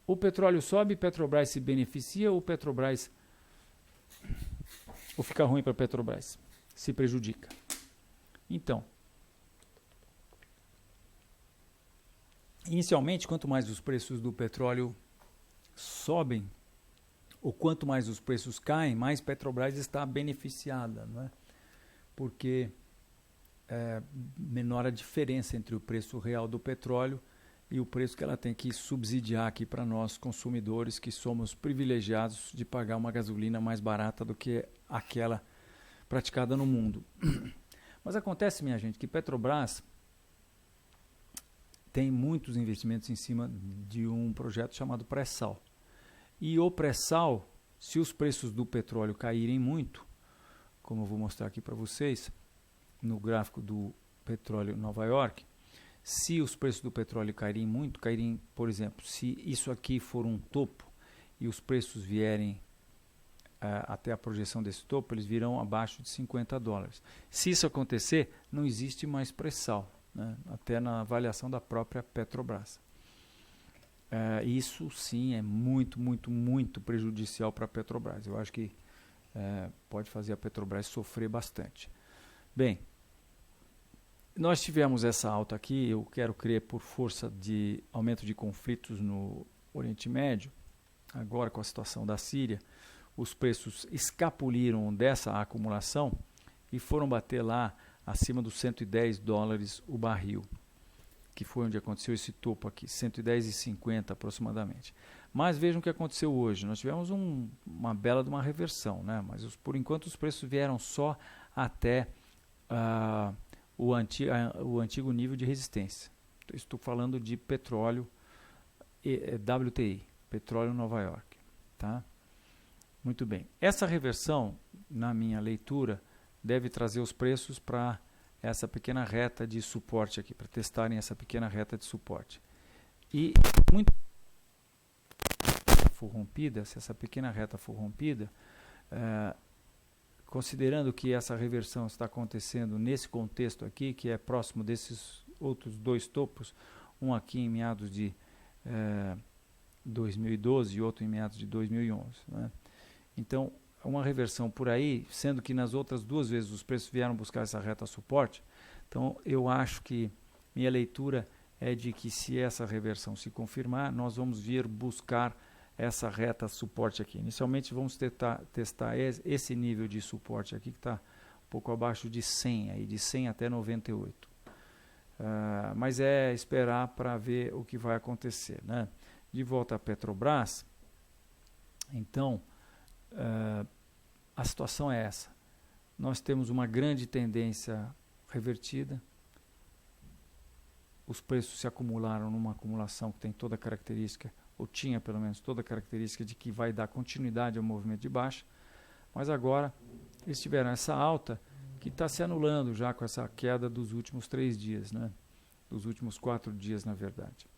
O petróleo sobe, Petrobras se beneficia, ou Petrobras, ou fica ruim para Petrobras, se prejudica. Então, inicialmente, quanto mais os preços do petróleo sobem, ou quanto mais os preços caem, mais Petrobras está beneficiada, não é? Porque menor a diferença entre o preço real do petróleo e o preço que ela tem que subsidiar aqui para nós consumidores, que somos privilegiados de pagar uma gasolina mais barata do que aquela praticada no mundo. Mas acontece, minha gente, que Petrobras tem muitos investimentos em cima de um projeto chamado pré-sal. E o pré-sal, se os preços do petróleo caírem muito, como eu vou mostrar aqui para vocês, no gráfico do petróleo Nova York, se os preços do petróleo caírem muito, por exemplo, se isso aqui for um topo e os preços vierem até a projeção desse topo, eles virão abaixo de $50. Se isso acontecer, não existe mais pré-sal, né? Até na avaliação da própria Petrobras. Isso sim é muito, muito, muito prejudicial para a Petrobras. Eu acho que pode fazer a Petrobras sofrer bastante. Bem, nós tivemos essa alta aqui, eu quero crer por força de aumento de conflitos no Oriente Médio, agora com a situação da Síria, os preços escapuliram dessa acumulação e foram bater lá acima dos $110 o barril, que foi onde aconteceu esse topo aqui, 110,50 aproximadamente. Mas vejam o que aconteceu hoje. Nós tivemos uma bela de uma reversão, né? Mas por enquanto os preços vieram só até o antigo nível de resistência. Estou falando de petróleo WTI, petróleo Nova York, tá? Muito bem. Essa reversão, na minha leitura, deve trazer os preços para essa pequena reta de suporte aqui, para testarem essa pequena reta de suporte. E muito for rompida, se essa pequena reta for rompida, considerando que essa reversão está acontecendo nesse contexto aqui, que é próximo desses outros dois topos, um aqui em meados de 2012 e outro em meados de 2011, né? Então, uma reversão por aí, sendo que nas outras duas vezes os preços vieram buscar essa reta suporte, então eu acho que minha leitura é de que se essa reversão se confirmar, nós vamos vir buscar essa reta suporte aqui. Inicialmente vamos testar esse nível de suporte aqui, que está um pouco abaixo de 100, aí, de 100 até 98. Mas é esperar para ver o que vai acontecer, né? De volta à Petrobras, então, a situação é essa. Nós temos uma grande tendência revertida, os preços se acumularam numa acumulação que tem toda a característica, ou tinha pelo menos toda a característica de que vai dar continuidade ao movimento de baixa, mas agora eles tiveram essa alta que está se anulando já com essa queda dos últimos 3 dias, né? Dos últimos 4 dias, na verdade.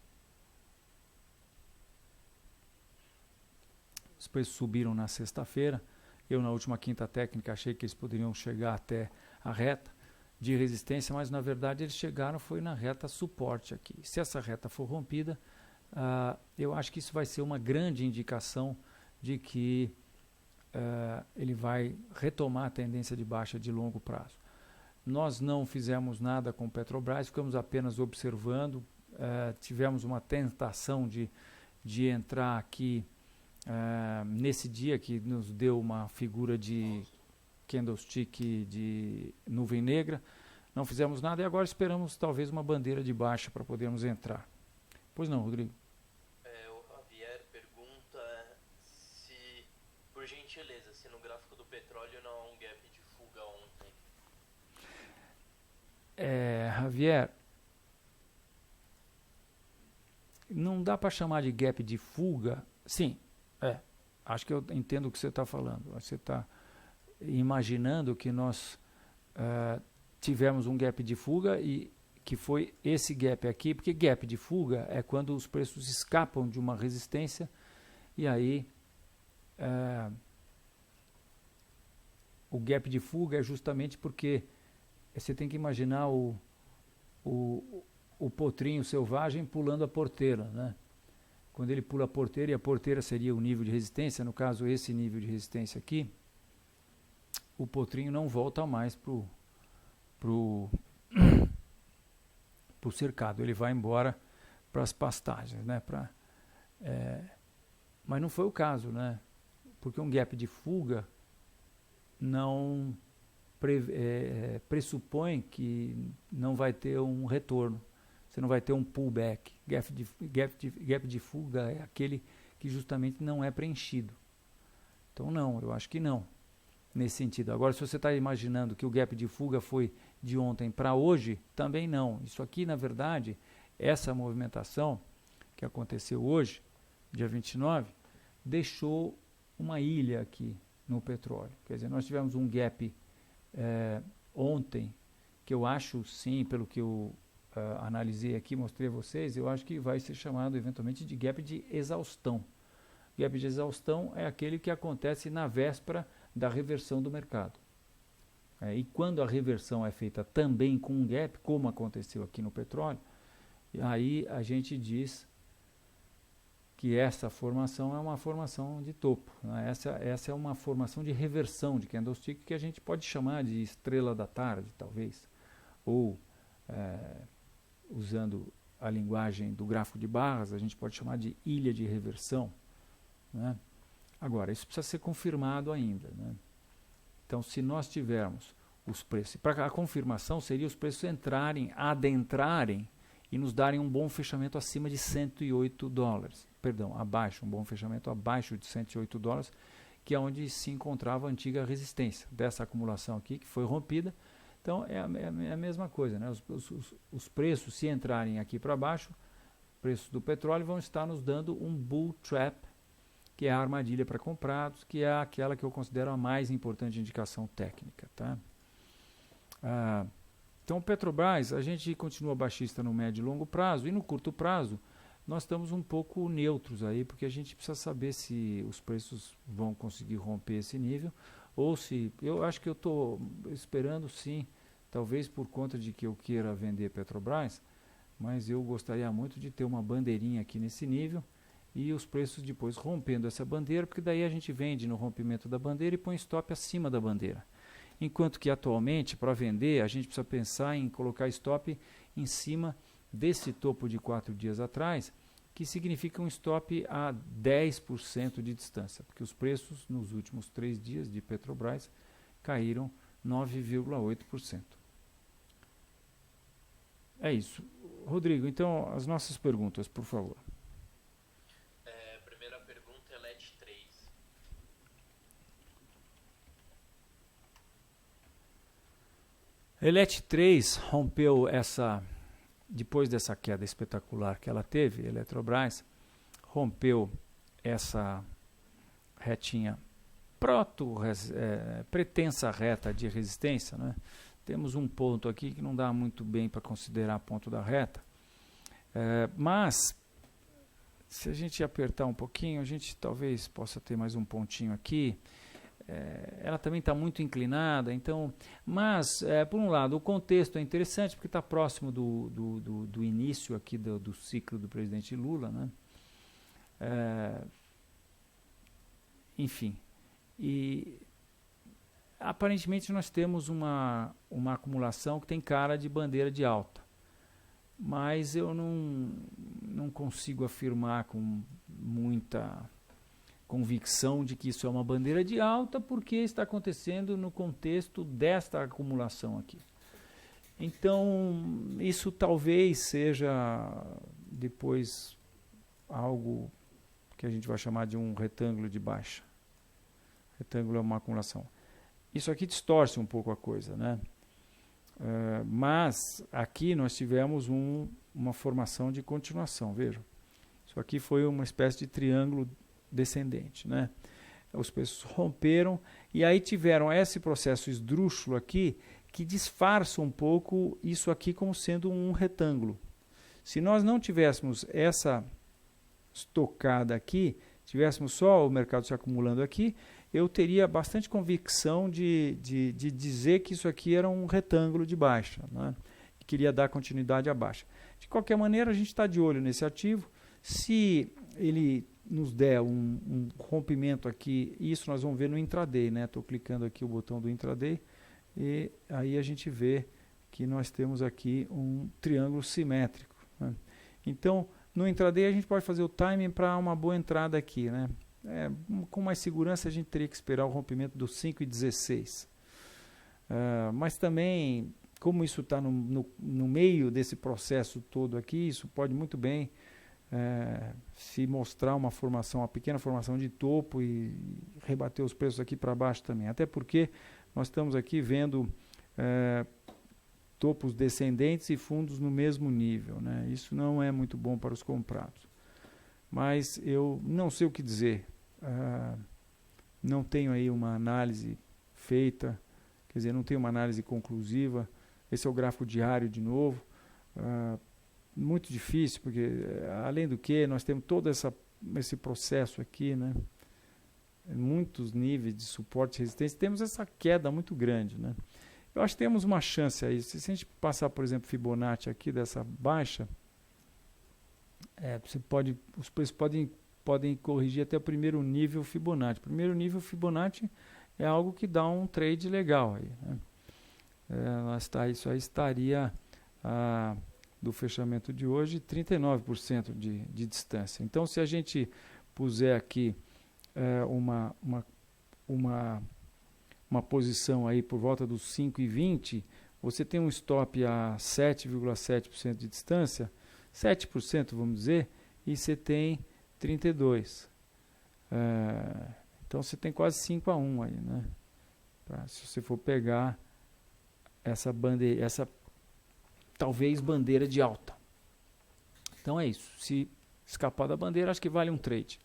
Os preços subiram na sexta-feira. Eu, na última quinta técnica, achei que eles poderiam chegar até a reta de resistência, mas na verdade eles chegaram foi na reta suporte aqui. Se essa reta for rompida, eu acho que isso vai ser uma grande indicação de que ele vai retomar a tendência de baixa de longo prazo. Nós não fizemos nada com o Petrobras, ficamos apenas observando, tivemos uma tentação de entrar aqui nesse dia que nos deu uma figura de candlestick de nuvem negra, não fizemos nada e agora esperamos talvez uma bandeira de baixa para podermos entrar. Pois não, Rodrigo? O Javier pergunta se, por gentileza, se no gráfico do petróleo não há um gap de fuga ontem. Javier, não dá para chamar de gap de fuga. Sim, acho que eu entendo o que você está falando. Você está imaginando que nós tivemos um gap de fuga e que foi esse gap aqui, porque gap de fuga é quando os preços escapam de uma resistência e aí o gap de fuga é justamente porque você tem que imaginar o potrinho selvagem pulando a porteira, né? Quando ele pula a porteira, e a porteira seria o nível de resistência, no caso esse nível de resistência aqui, o potrinho não volta mais pro cercado, ele vai embora para as pastagens, né? Mas não foi o caso, né? Porque um gap de fuga não pressupõe que não vai ter um retorno. Você não vai ter um pullback. Gap de fuga é aquele que justamente não é preenchido. Então não, eu acho que não, nesse sentido. Agora, se você está imaginando que o gap de fuga foi de ontem para hoje, também não. Isso aqui, na verdade, essa movimentação que aconteceu hoje, dia 29, deixou uma ilha aqui no petróleo. Quer dizer, nós tivemos um gap ontem, que eu acho, sim, pelo que eu analisei aqui, mostrei a vocês, eu acho que vai ser chamado eventualmente de gap de exaustão. Gap de exaustão é aquele que acontece na véspera da reversão do mercado. E quando a reversão é feita também com um gap, como aconteceu aqui no petróleo, aí a gente diz que essa formação é uma formação de topo, né? Essa é uma formação de reversão de candlestick que a gente pode chamar de estrela da tarde, talvez, ou usando a linguagem do gráfico de barras, a gente pode chamar de ilha de reversão, né? Agora, isso precisa ser confirmado ainda, né? Então, se nós tivermos os preços, para a confirmação seria os preços adentrarem e nos darem um bom fechamento acima de $108, um bom fechamento abaixo de $108, que é onde se encontrava a antiga resistência dessa acumulação aqui, que foi rompida. Então é a mesma coisa, né? Os preços, se entrarem aqui para baixo, preços do petróleo vão estar nos dando um bull trap, que é a armadilha para comprados, que é aquela que eu considero a mais importante indicação técnica. Tá? Então, o Petrobras, a gente continua baixista no médio e longo prazo, e no curto prazo, nós estamos um pouco neutros aí, porque a gente precisa saber se os preços vão conseguir romper esse nível, ou se, eu acho que eu estou esperando sim, talvez por conta de que eu queira vender Petrobras, mas eu gostaria muito de ter uma bandeirinha aqui nesse nível, e os preços depois rompendo essa bandeira, porque daí a gente vende no rompimento da bandeira e põe stop acima da bandeira. Enquanto que atualmente, para vender, a gente precisa pensar em colocar stop em cima desse topo de 4 dias atrás, que significa um stop a 10% de distância, porque os preços nos últimos 3 dias de Petrobras caíram 9,8%. É isso. Rodrigo, então as nossas perguntas, por favor. A primeira pergunta é LET3. LET3 rompeu depois dessa queda espetacular que ela teve, Eletrobras rompeu essa retinha pretensa reta de resistência, né? Temos um ponto aqui que não dá muito bem para considerar ponto da reta, mas se a gente apertar um pouquinho, a gente talvez possa ter mais um pontinho aqui. Ela também está muito inclinada, então, mas por um lado o contexto é interessante porque está próximo do início aqui do ciclo do presidente Lula, né? Enfim, e aparentemente nós temos uma acumulação que tem cara de bandeira de alta, mas eu não consigo afirmar com muita convicção de que isso é uma bandeira de alta, porque está acontecendo no contexto desta acumulação aqui. Então, isso talvez seja depois algo que a gente vai chamar de um retângulo de baixa. Retângulo é uma acumulação. Isso aqui distorce um pouco a coisa, né? Mas aqui nós tivemos uma formação de continuação, vejam. Isso aqui foi uma espécie de triângulo descendente, né? Os preços romperam e aí tiveram esse processo esdrúxulo aqui que disfarça um pouco isso aqui como sendo um retângulo. Se nós não tivéssemos essa estocada aqui, tivéssemos só o mercado se acumulando aqui, eu teria bastante convicção de dizer que isso aqui era um retângulo de baixa, né? E queria dar continuidade à baixa. De qualquer maneira, a gente está de olho nesse ativo. Se ele nos der um rompimento aqui, isso nós vamos ver no intraday, né? Estou clicando aqui o botão do intraday e aí a gente vê que nós temos aqui um triângulo simétrico, né? Então, no intraday a gente pode fazer o timing para uma boa entrada aqui, né? Com mais segurança a gente teria que esperar o rompimento do 5,16. Mas também, como isso está no meio desse processo todo aqui, isso pode muito bem se mostrar uma pequena formação de topo e rebater os preços aqui para baixo também. Até porque nós estamos aqui vendo topos descendentes e fundos no mesmo nível, né? Isso não é muito bom para os comprados. Mas eu não sei o que dizer. Não tenho aí uma análise feita, quer dizer, não tenho uma análise conclusiva. Esse é o gráfico diário de novo. Muito difícil, porque além do que nós temos todo esse processo aqui, né? Muitos níveis de suporte e resistência, temos essa queda muito grande, né? Eu acho que temos uma chance aí. Se a gente passar, por exemplo, Fibonacci aqui dessa baixa, os preços podem corrigir até o primeiro nível Fibonacci. O primeiro nível Fibonacci é algo que dá um trade legal aí, né? Isso aí estaria do fechamento de hoje 39% de distância. Então, se a gente puser aqui uma posição aí por volta dos 5,20, você tem um stop a 7,7% de distância, 7% vamos dizer, e você tem 32. Então você tem quase 5-1 aí, né? Se você for pegar essa bandeira, talvez bandeira de alta. Então é isso. Se escapar da bandeira, acho que vale um trade.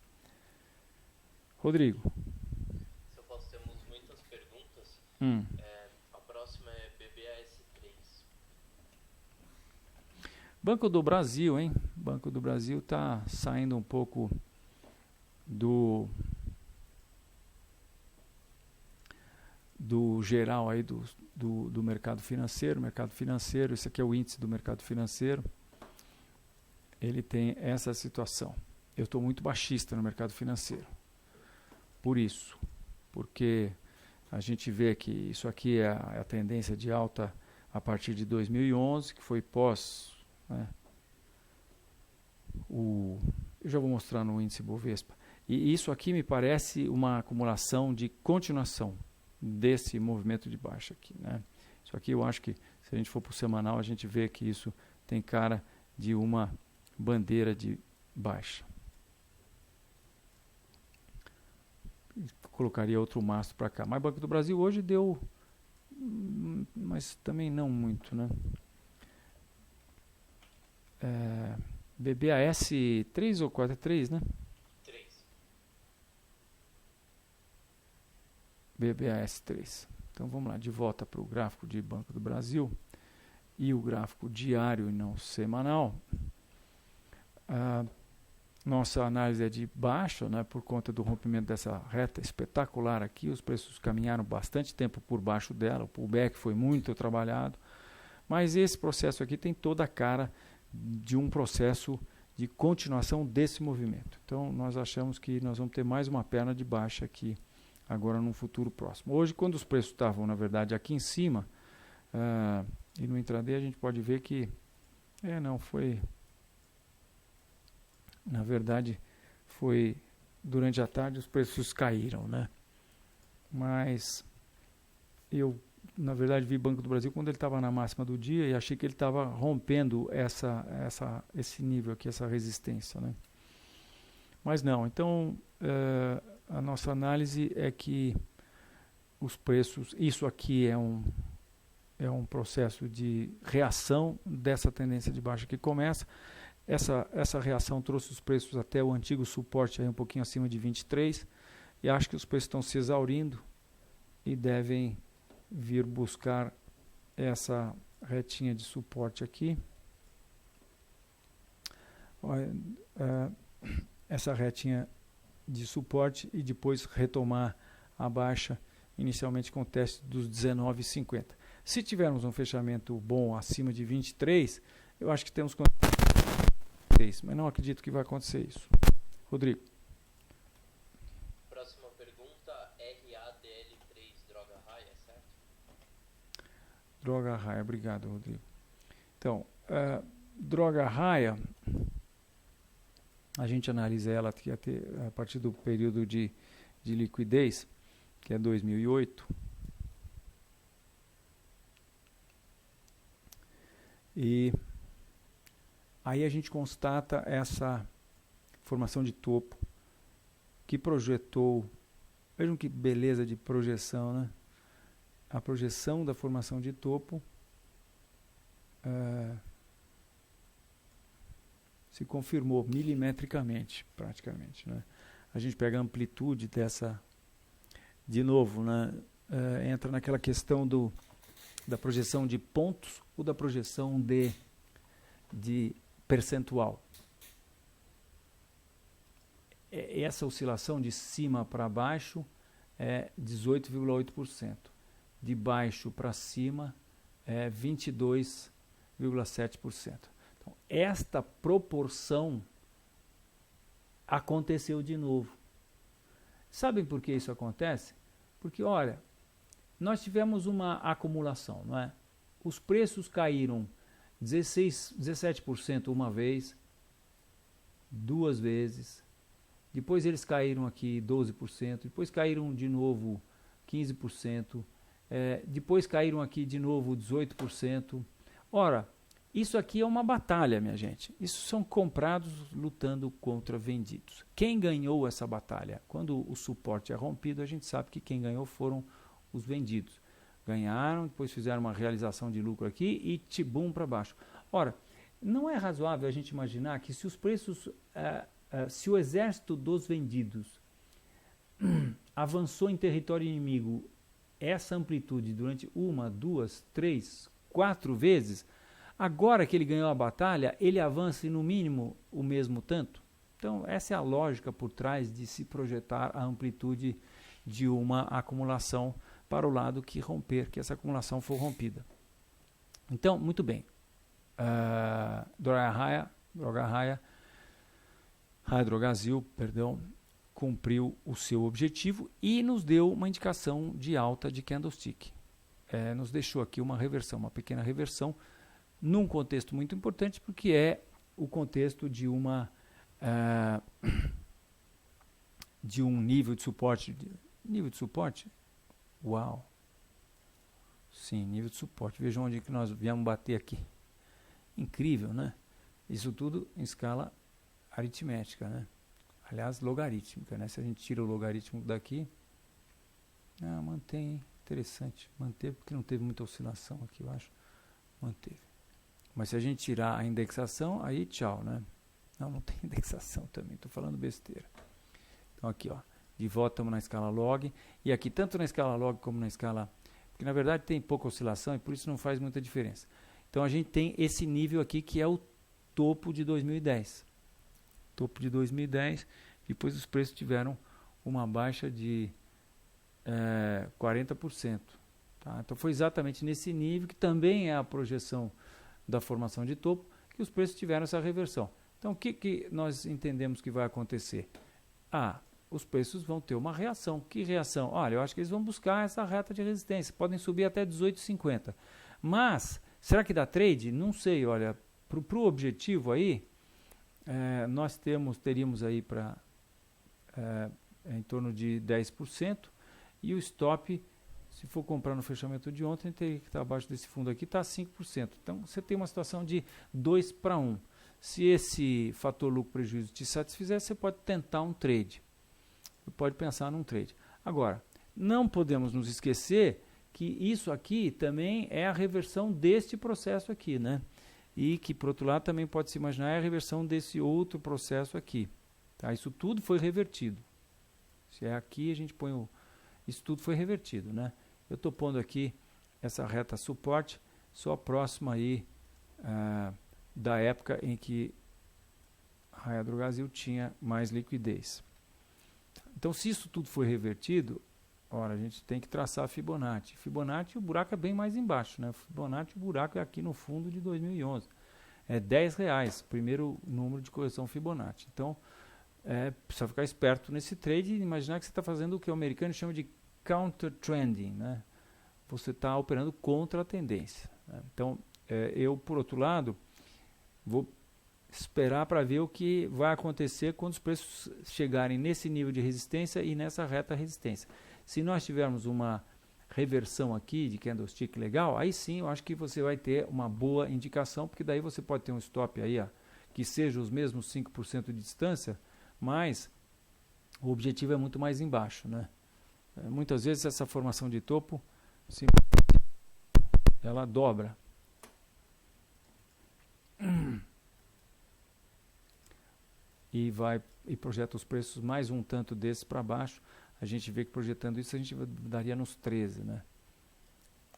Rodrigo. Se eu posso, temos muitas perguntas. A próxima é BBAS3. Banco do Brasil, hein? Banco do Brasil está saindo um pouco do geral aí do mercado financeiro. Mercado financeiro, esse aqui é o índice do mercado financeiro. Ele tem essa situação. Eu estou muito baixista no mercado financeiro. Por isso, porque a gente vê que isso aqui é a tendência de alta a partir de 2011, que foi pós, né, eu já vou mostrar no índice Bovespa. E isso aqui me parece uma acumulação de continuação desse movimento de baixa aqui, né? Isso aqui eu acho que, se a gente for para o semanal, a gente vê que isso tem cara de uma bandeira de baixa. Colocaria outro mastro para cá. Mas Banco do Brasil hoje deu, mas também não muito, né? BBAS 3 ou 4? É 3, né? 3. BBAS 3. Então vamos lá, de volta para o gráfico de Banco do Brasil e o gráfico diário e não semanal. Nossa análise é de baixa, né, por conta do rompimento dessa reta espetacular aqui. Os preços caminharam bastante tempo por baixo dela, o pullback foi muito trabalhado, mas esse processo aqui tem toda a cara de um processo de continuação desse movimento. Então nós achamos que nós vamos ter mais uma perna de baixa aqui agora no futuro próximo. Hoje, quando os preços estavam, na verdade, aqui em cima, e no intraday a gente pode ver que na verdade, foi durante a tarde os preços caíram, né? Mas eu, na verdade, vi Banco do Brasil quando ele estava na máxima do dia e achei que ele estava rompendo esse nível aqui, essa resistência, né? Mas não, então a nossa análise é que os preços, isso aqui é um processo de reação dessa tendência de baixa que começa. Essa reação trouxe os preços até o antigo suporte aí um pouquinho acima de 23 e acho que os preços estão se exaurindo e devem vir buscar essa retinha de suporte aqui. Essa retinha de suporte e depois retomar a baixa inicialmente com o teste dos 19,50. Se tivermos um fechamento bom acima de 23, eu acho que temos mas não acredito que vai acontecer isso. Rodrigo. Próxima pergunta, RADL3, droga raia, certo? Droga raia, obrigado, Rodrigo. Então, droga raia, a gente analisa ela aqui a partir do período de liquidez, que é 2008. E aí a gente constata essa formação de topo que projetou, vejam que beleza de projeção, né? A projeção da formação de topo se confirmou milimetricamente, praticamente, né? A gente pega a amplitude dessa, de novo, né? Entra naquela questão da projeção de pontos ou da projeção de percentual. Essa oscilação de cima para baixo é 18,8%. De baixo para cima é 22,7%. Então, esta proporção aconteceu de novo. Sabem por que isso acontece? Porque, olha, nós tivemos uma acumulação, não é? Os preços caíram 17% uma vez, duas vezes, depois eles caíram aqui 12%, depois caíram de novo 15%, depois caíram aqui de novo 18%. Ora, isso aqui é uma batalha, minha gente. Isso são comprados lutando contra vendidos. Quem ganhou essa batalha? Quando o suporte é rompido, a gente sabe que quem ganhou foram os vendidos. Ganharam, depois fizeram uma realização de lucro aqui e tibum para baixo. Ora, não é razoável a gente imaginar que se os preços, se o exército dos vendidos avançou em território inimigo essa amplitude durante 1, 2, 3, 4 vezes, agora que ele ganhou a batalha, ele avança no mínimo o mesmo tanto. Então, essa é a lógica por trás de se projetar a amplitude de uma acumulação para o lado que romper, que essa acumulação for rompida. Então, muito bem. Drogazil, cumpriu o seu objetivo e nos deu uma indicação de alta de candlestick. Nos deixou aqui uma reversão, uma pequena reversão, num contexto muito importante, porque é o contexto de de um nível de suporte. Nível de suporte? Uau! Sim, nível de suporte. Vejam onde que nós viemos bater aqui. Incrível, né? Isso tudo em escala aritmética, né? Aliás, logarítmica, né? Se a gente tira o logaritmo daqui, mantém, interessante. Manteve porque não teve muita oscilação aqui, eu acho. Manteve. Mas se a gente tirar a indexação, aí tchau, né? Não tem indexação também, estou falando besteira. Então aqui, ó, de volta estamos na escala log, e aqui tanto na escala log como na escala, porque na verdade tem pouca oscilação e por isso não faz muita diferença. Então a gente tem esse nível aqui que é o topo de 2010. Topo de 2010, depois os preços tiveram uma baixa de 40%. Tá? Então foi exatamente nesse nível, que também é a projeção da formação de topo, que os preços tiveram essa reversão. Então o que nós entendemos que vai acontecer? Os preços vão ter uma reação. Que reação? Olha, eu acho que eles vão buscar essa reta de resistência. Podem subir até 18,50. Mas, será que dá trade? Não sei, olha, para o objetivo aí, nós teríamos aí para em torno de 10%, e o stop, se for comprar no fechamento de ontem, teria que estar abaixo desse fundo aqui, está 5%. Então você tem uma situação de 2 para 1. Se esse fator lucro-prejuízo te satisfizer, você pode tentar um trade. Você pode pensar num trade. Agora, não podemos nos esquecer que isso aqui também é a reversão deste processo aqui, né? E que, por outro lado, também pode se imaginar é a reversão desse outro processo aqui. Tá? Isso tudo foi revertido. Se é aqui, a gente põe isso tudo foi revertido, né? Eu estou pondo aqui essa reta suporte só próxima aí da época em que a Drogazil tinha mais liquidez. Então, se isso tudo foi revertido, ora, a gente tem que traçar a Fibonacci. Fibonacci, o buraco é bem mais embaixo, né? Fibonacci, o buraco é aqui no fundo de 2011. É R$10, primeiro número de correção Fibonacci. Então, precisa ficar esperto nesse trade e imaginar que você está fazendo o que o americano chama de counter trending, né? Você está operando contra a tendência, né? Então, eu, por outro lado, vou esperar para ver o que vai acontecer quando os preços chegarem nesse nível de resistência e nessa reta resistência. Se nós tivermos uma reversão aqui de candlestick legal, aí sim eu acho que você vai ter uma boa indicação, porque daí você pode ter um stop aí, que seja os mesmos 5% de distância, mas o objetivo é muito mais embaixo, né? Muitas vezes essa formação de topo ela dobra. E projeta os preços mais um tanto desses para baixo. A gente vê que projetando isso a gente daria nos 13, né?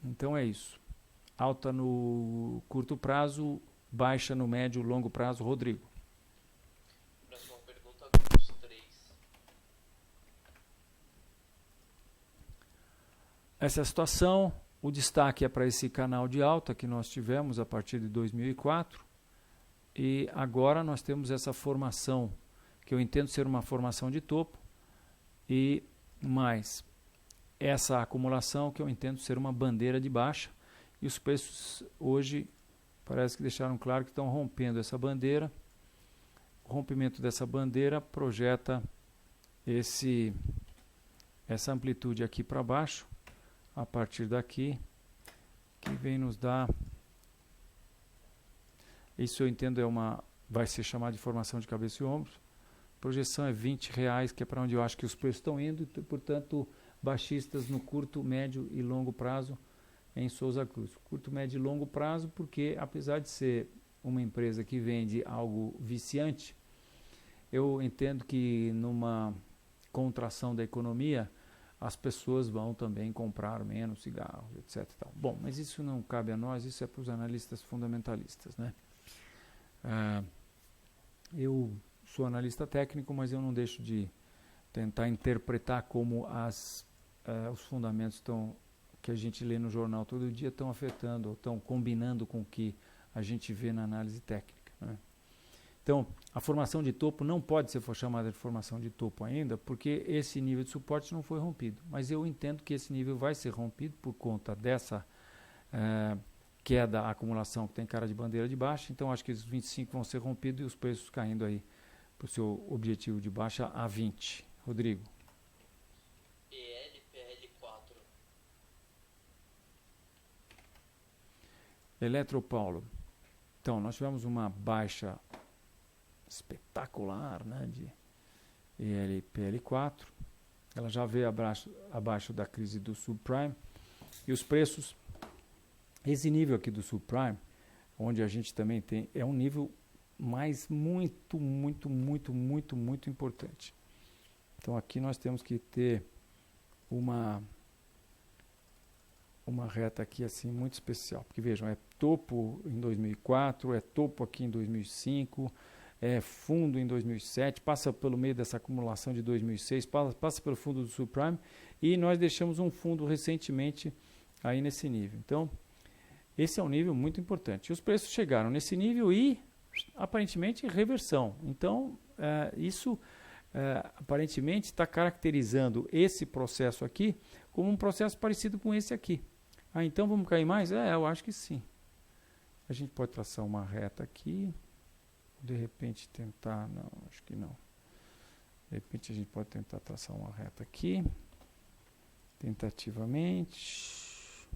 Então é isso. Alta no curto prazo, baixa no médio e longo prazo. Rodrigo. Próxima pergunta dos 3. Essa é a situação. O destaque é para esse canal de alta que nós tivemos a partir de 2004. E agora nós temos essa formação, que eu entendo ser uma formação de topo, e mais essa acumulação, que eu entendo ser uma bandeira de baixa. E os preços hoje parece que deixaram claro que estão rompendo essa bandeira. O rompimento dessa bandeira projeta essa amplitude aqui para baixo, a partir daqui, que vem nos dar... Isso eu entendo vai ser chamado de formação de cabeça e ombros. Projeção é R$20, que é para onde eu acho que os preços estão indo. E, portanto, baixistas no curto, médio e longo prazo em Souza Cruz. Curto, médio e longo prazo, porque apesar de ser uma empresa que vende algo viciante, eu entendo que numa contração da economia, as pessoas vão também comprar menos cigarros, etc. Tal. Bom, mas isso não cabe a nós, isso é para os analistas fundamentalistas, né? Eu sou analista técnico, mas eu não deixo de tentar interpretar como os fundamentos que a gente lê no jornal todo dia estão afetando, ou estão combinando com o que a gente vê na análise técnica, né? Então, a formação de topo não pode ser chamada de formação de topo ainda, porque esse nível de suporte não foi rompido. Mas eu entendo que esse nível vai ser rompido por conta dessa queda, acumulação que tem cara de bandeira de baixa. Então, acho que os 25 vão ser rompidos e os preços caindo aí para o seu objetivo de baixa a 20. Rodrigo. PL4. Eletropaulo. Então, nós tivemos uma baixa espetacular, né, de ELPL4. Ela já veio abaixo da crise do subprime. E os preços, esse nível aqui do subprime, onde a gente também tem, é um nível mais muito importante. Então aqui nós temos que ter uma reta aqui assim muito especial, porque vejam, é topo em 2004, é topo aqui em 2005, é fundo em 2007, passa pelo meio dessa acumulação de 2006, passa pelo fundo do subprime, e nós deixamos um fundo recentemente aí nesse nível. Então, esse é um nível muito importante. Os preços chegaram nesse nível e, aparentemente, reversão. Então, isso aparentemente está caracterizando esse processo aqui como um processo parecido com esse aqui. Então vamos cair mais? Eu acho que sim. A gente pode traçar uma reta aqui. De repente tentar, não, acho que não. De repente a gente pode tentar traçar uma reta aqui, tentativamente.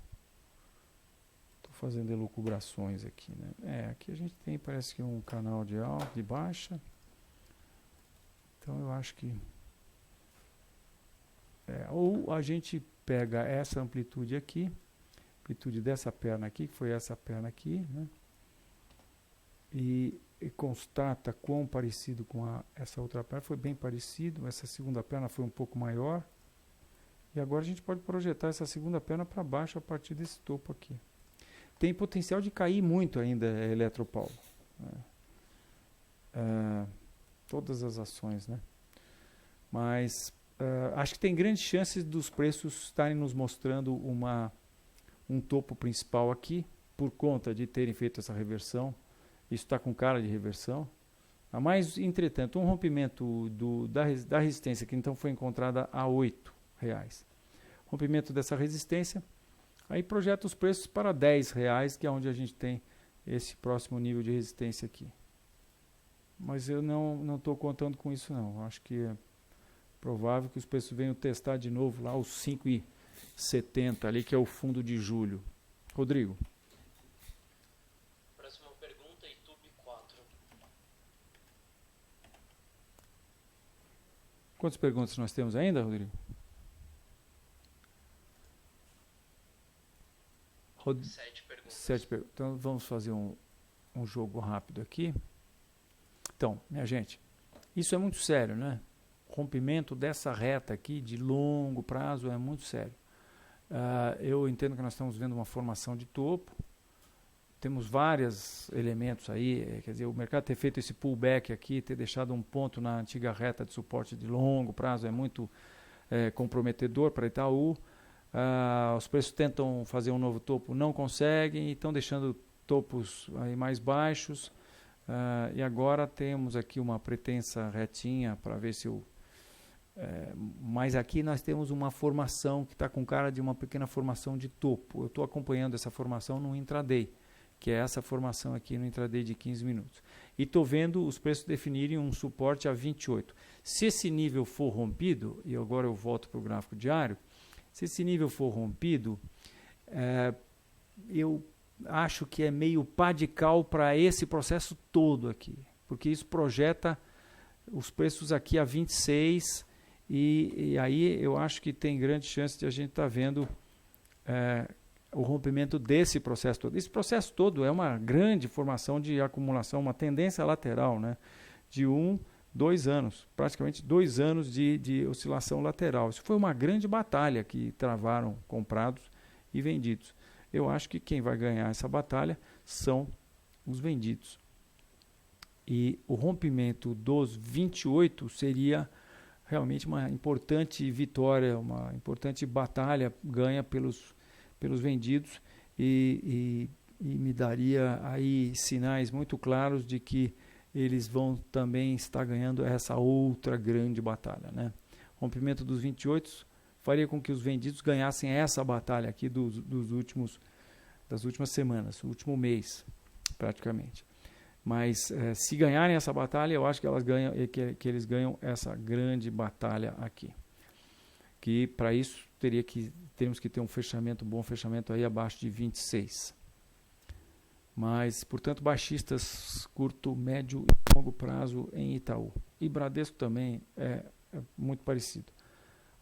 Estou fazendo elucubrações aqui, né? Aqui a gente tem, parece que um canal de alta, de baixa. Então eu acho que ou a gente pega essa amplitude aqui, amplitude dessa perna aqui, que foi essa perna aqui, né? E constata quão parecido com essa outra perna, foi bem parecido, essa segunda perna foi um pouco maior, e agora a gente pode projetar essa segunda perna para baixo a partir desse topo aqui. Tem potencial de cair muito ainda Eletropaulo, né? Todas as ações, né? Mas acho que tem grandes chances dos preços estarem nos mostrando um topo principal aqui, por conta de terem feito essa reversão. Isso está com cara de reversão. Mas, entretanto, um rompimento da resistência, que então foi encontrada a R$ 8,00. Rompimento dessa resistência, aí projeta os preços para R$ 10,00, que é onde a gente tem esse próximo nível de resistência aqui. Mas eu não estou contando com isso, não. Acho que é provável que os preços venham testar de novo lá os 5,70 ali, que é o fundo de julho. Rodrigo. Quantas perguntas nós temos ainda, Rodrigo? 7 perguntas. 7 perguntas. Então vamos fazer um jogo rápido aqui. Então, minha gente, isso é muito sério, né? Rompimento dessa reta aqui de longo prazo é muito sério. Eu entendo que nós estamos vendo uma formação de topo. Temos vários elementos aí, quer dizer, o mercado ter feito esse pullback aqui, ter deixado um ponto na antiga reta de suporte de longo prazo é muito comprometedor para Itaú. Os preços tentam fazer um novo topo, não conseguem, e estão deixando topos aí mais baixos. E agora temos aqui uma pretensa retinha para ver se mas aqui nós temos uma formação que está com cara de uma pequena formação de topo. Eu estou acompanhando essa formação no intraday, que é essa formação aqui no intraday de 15 minutos. E estou vendo os preços definirem um suporte a 28. Se esse nível for rompido, e agora eu volto para o gráfico diário, se esse nível for rompido, eu acho que é meio pá de cal para esse processo todo aqui, porque isso projeta os preços aqui a 26, e aí eu acho que tem grande chance de a gente estar vendo o rompimento desse processo todo. Esse processo todo é uma grande formação de acumulação, uma tendência lateral, né? De 2 anos, praticamente 2 anos de oscilação lateral. Isso foi uma grande batalha que travaram comprados e vendidos. Eu acho que quem vai ganhar essa batalha são os vendidos. E o rompimento dos 28 seria realmente uma importante vitória, uma importante batalha ganha pelos vendidos e me daria aí sinais muito claros de que eles vão também estar ganhando essa outra grande batalha, né? Rompimento dos 28 faria com que os vendidos ganhassem essa batalha aqui das últimas semanas, o último mês, praticamente. Mas se ganharem essa batalha, eu acho que eles ganham essa grande batalha aqui. Que para isso teríamos que ter um bom fechamento aí abaixo de 26. Mas, portanto, baixistas curto, médio e longo prazo em Itaú. E Bradesco também é muito parecido.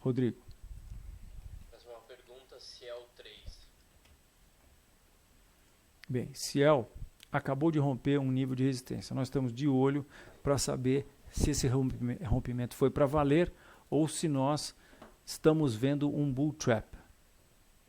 Rodrigo. Próxima pergunta, Ciel 3. Bem, Ciel acabou de romper um nível de resistência. Nós estamos de olho para saber se esse rompimento foi para valer ou se nós estamos vendo um bull trap.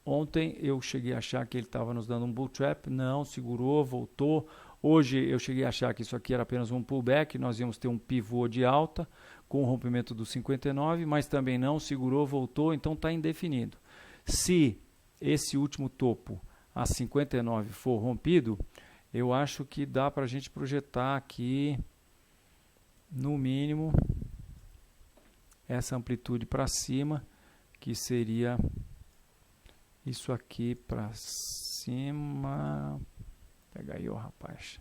Ontem eu cheguei a achar que ele estava nos dando um bull trap, não, segurou, voltou. Hoje eu cheguei a achar que isso aqui era apenas um pullback, nós íamos ter um pivô de alta com o rompimento do 59, mas também não, segurou, voltou, então está indefinido. Se esse último topo, a 59, for rompido, eu acho que dá para a gente projetar aqui, no mínimo, essa amplitude para cima, que seria isso aqui para cima. Pega aí, ó, rapaz.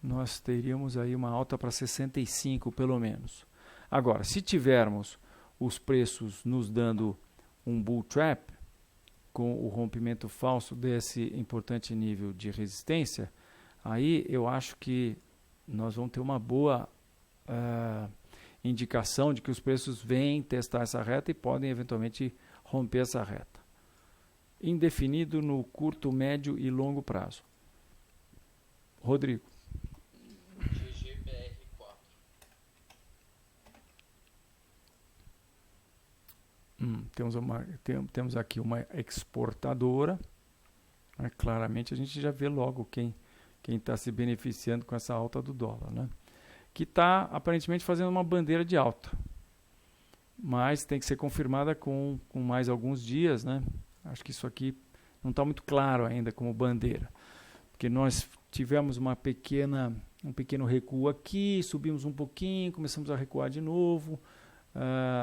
Nós teríamos aí uma alta para 65, pelo menos. Agora, se tivermos os preços nos dando um bull trap, com o rompimento falso desse importante nível de resistência, aí eu acho que nós vamos ter uma boa indicação de que os preços vêm testar essa reta e podem eventualmente romper essa reta. Indefinido no curto, médio e longo prazo. Rodrigo. GGBR4. Temos aqui uma exportadora. Claramente a gente já vê logo quem está se beneficiando com essa alta do dólar, né? Que está aparentemente fazendo uma bandeira de alta, mas tem que ser confirmada com mais alguns dias, né? Acho que isso aqui não está muito claro ainda como bandeira, porque nós tivemos um pequeno recuo aqui, subimos um pouquinho, começamos a recuar de novo.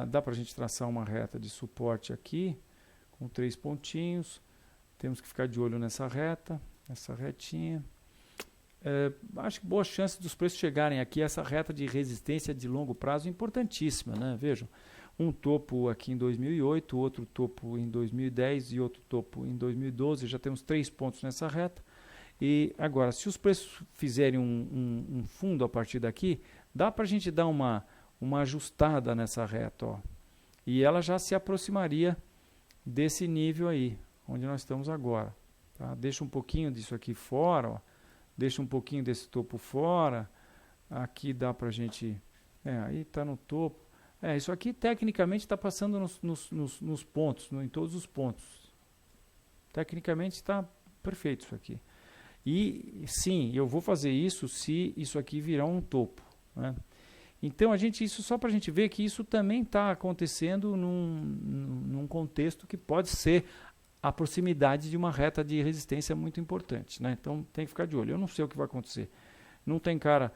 Dá para a gente traçar uma reta de suporte aqui com 3 pontinhos. Temos que ficar de olho nessa retinha. Acho que boa chance dos preços chegarem aqui. Essa reta de resistência de longo prazo é importantíssima, né? Vejam, um topo aqui em 2008, outro topo em 2010 e outro topo em 2012. Já temos 3 pontos nessa reta. E agora, se os preços fizerem um fundo a partir daqui, dá para a gente dar uma ajustada nessa reta, ó. E ela já se aproximaria desse nível aí, onde nós estamos agora. Tá? Deixa um pouquinho disso aqui fora, ó. Deixa um pouquinho desse topo fora. Aqui dá para a gente... aí está no topo. Isso aqui tecnicamente está passando nos pontos, em todos os pontos. Tecnicamente está perfeito isso aqui. E sim, eu vou fazer isso se isso aqui virar um topo, né? Então, isso só para a gente ver que isso também está acontecendo num contexto que pode ser a proximidade de uma reta de resistência muito importante, né? Então, tem que ficar de olho. Eu não sei o que vai acontecer. Não tem cara...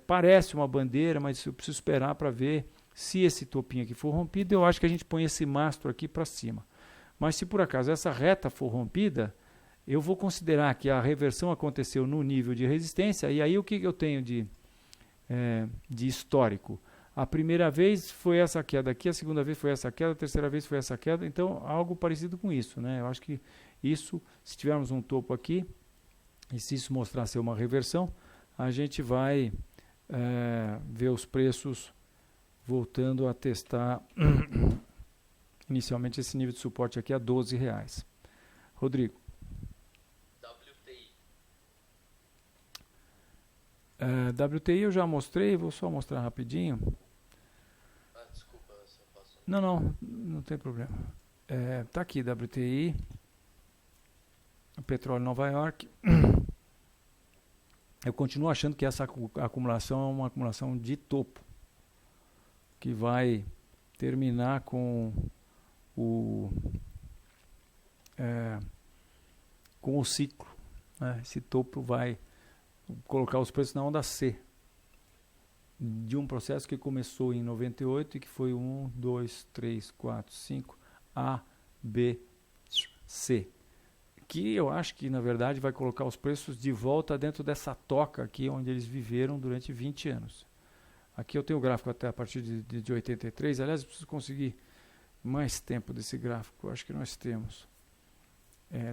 parece uma bandeira, mas eu preciso esperar para ver se esse topinho aqui for rompido. Eu acho que a gente põe esse mastro aqui para cima. Mas se por acaso essa reta for rompida, eu vou considerar que a reversão aconteceu no nível de resistência. E aí o que eu tenho de histórico? A primeira vez foi essa queda aqui, a segunda vez foi essa queda, a terceira vez foi essa queda. Então, algo parecido com isso, né? Eu acho que isso, se tivermos um topo aqui, e se isso mostrar ser uma reversão, a gente vai ver os preços voltando a testar inicialmente esse nível de suporte aqui a R$12. Rodrigo. WTI. WTI eu já mostrei, vou só mostrar rapidinho. Desculpa, você passou. Não tem problema. Tá aqui, WTI, o petróleo Nova York. Eu continuo achando que essa acumulação é uma acumulação de topo, que vai terminar com o ciclo, né? Esse topo vai colocar os preços na onda C, de um processo que começou em 98 e que foi 1, 2, 3, 4, 5, A, B, C. Que eu acho que, na verdade, vai colocar os preços de volta dentro dessa toca aqui, onde eles viveram durante 20 anos. Aqui eu tenho o gráfico até a partir de 83. Aliás, eu preciso conseguir mais tempo desse gráfico. Eu acho que nós temos.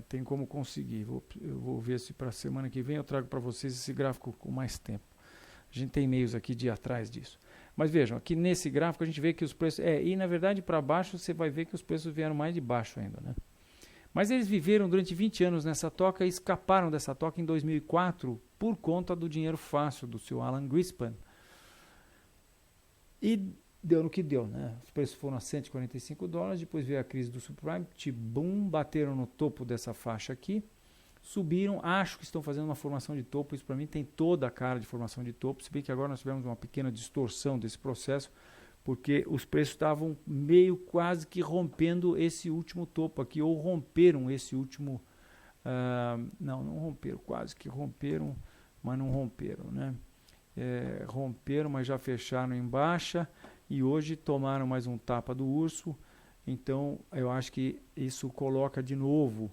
Tem como conseguir. Eu vou ver se para a semana que vem eu trago para vocês esse gráfico com mais tempo. A gente tem meios aqui de ir atrás disso. Mas vejam, aqui nesse gráfico a gente vê que os preços... e na verdade para baixo você vai ver que os preços vieram mais de baixo ainda, né? Mas eles viveram durante 20 anos nessa toca e escaparam dessa toca em 2004 por conta do dinheiro fácil do seu Alan Greenspan. E deu no que deu, né? Os preços foram a $145, depois veio a crise do subprime, boom, bateram no topo dessa faixa aqui, subiram, acho que estão fazendo uma formação de topo, isso para mim tem toda a cara de formação de topo, se bem que agora nós tivemos uma pequena distorção desse processo, porque os preços estavam meio quase que rompendo esse último topo aqui, ou romperam esse último... não romperam, quase que romperam, mas não romperam, né? Romperam, mas já fecharam em baixa, e hoje tomaram mais um tapa do urso, então eu acho que isso coloca de novo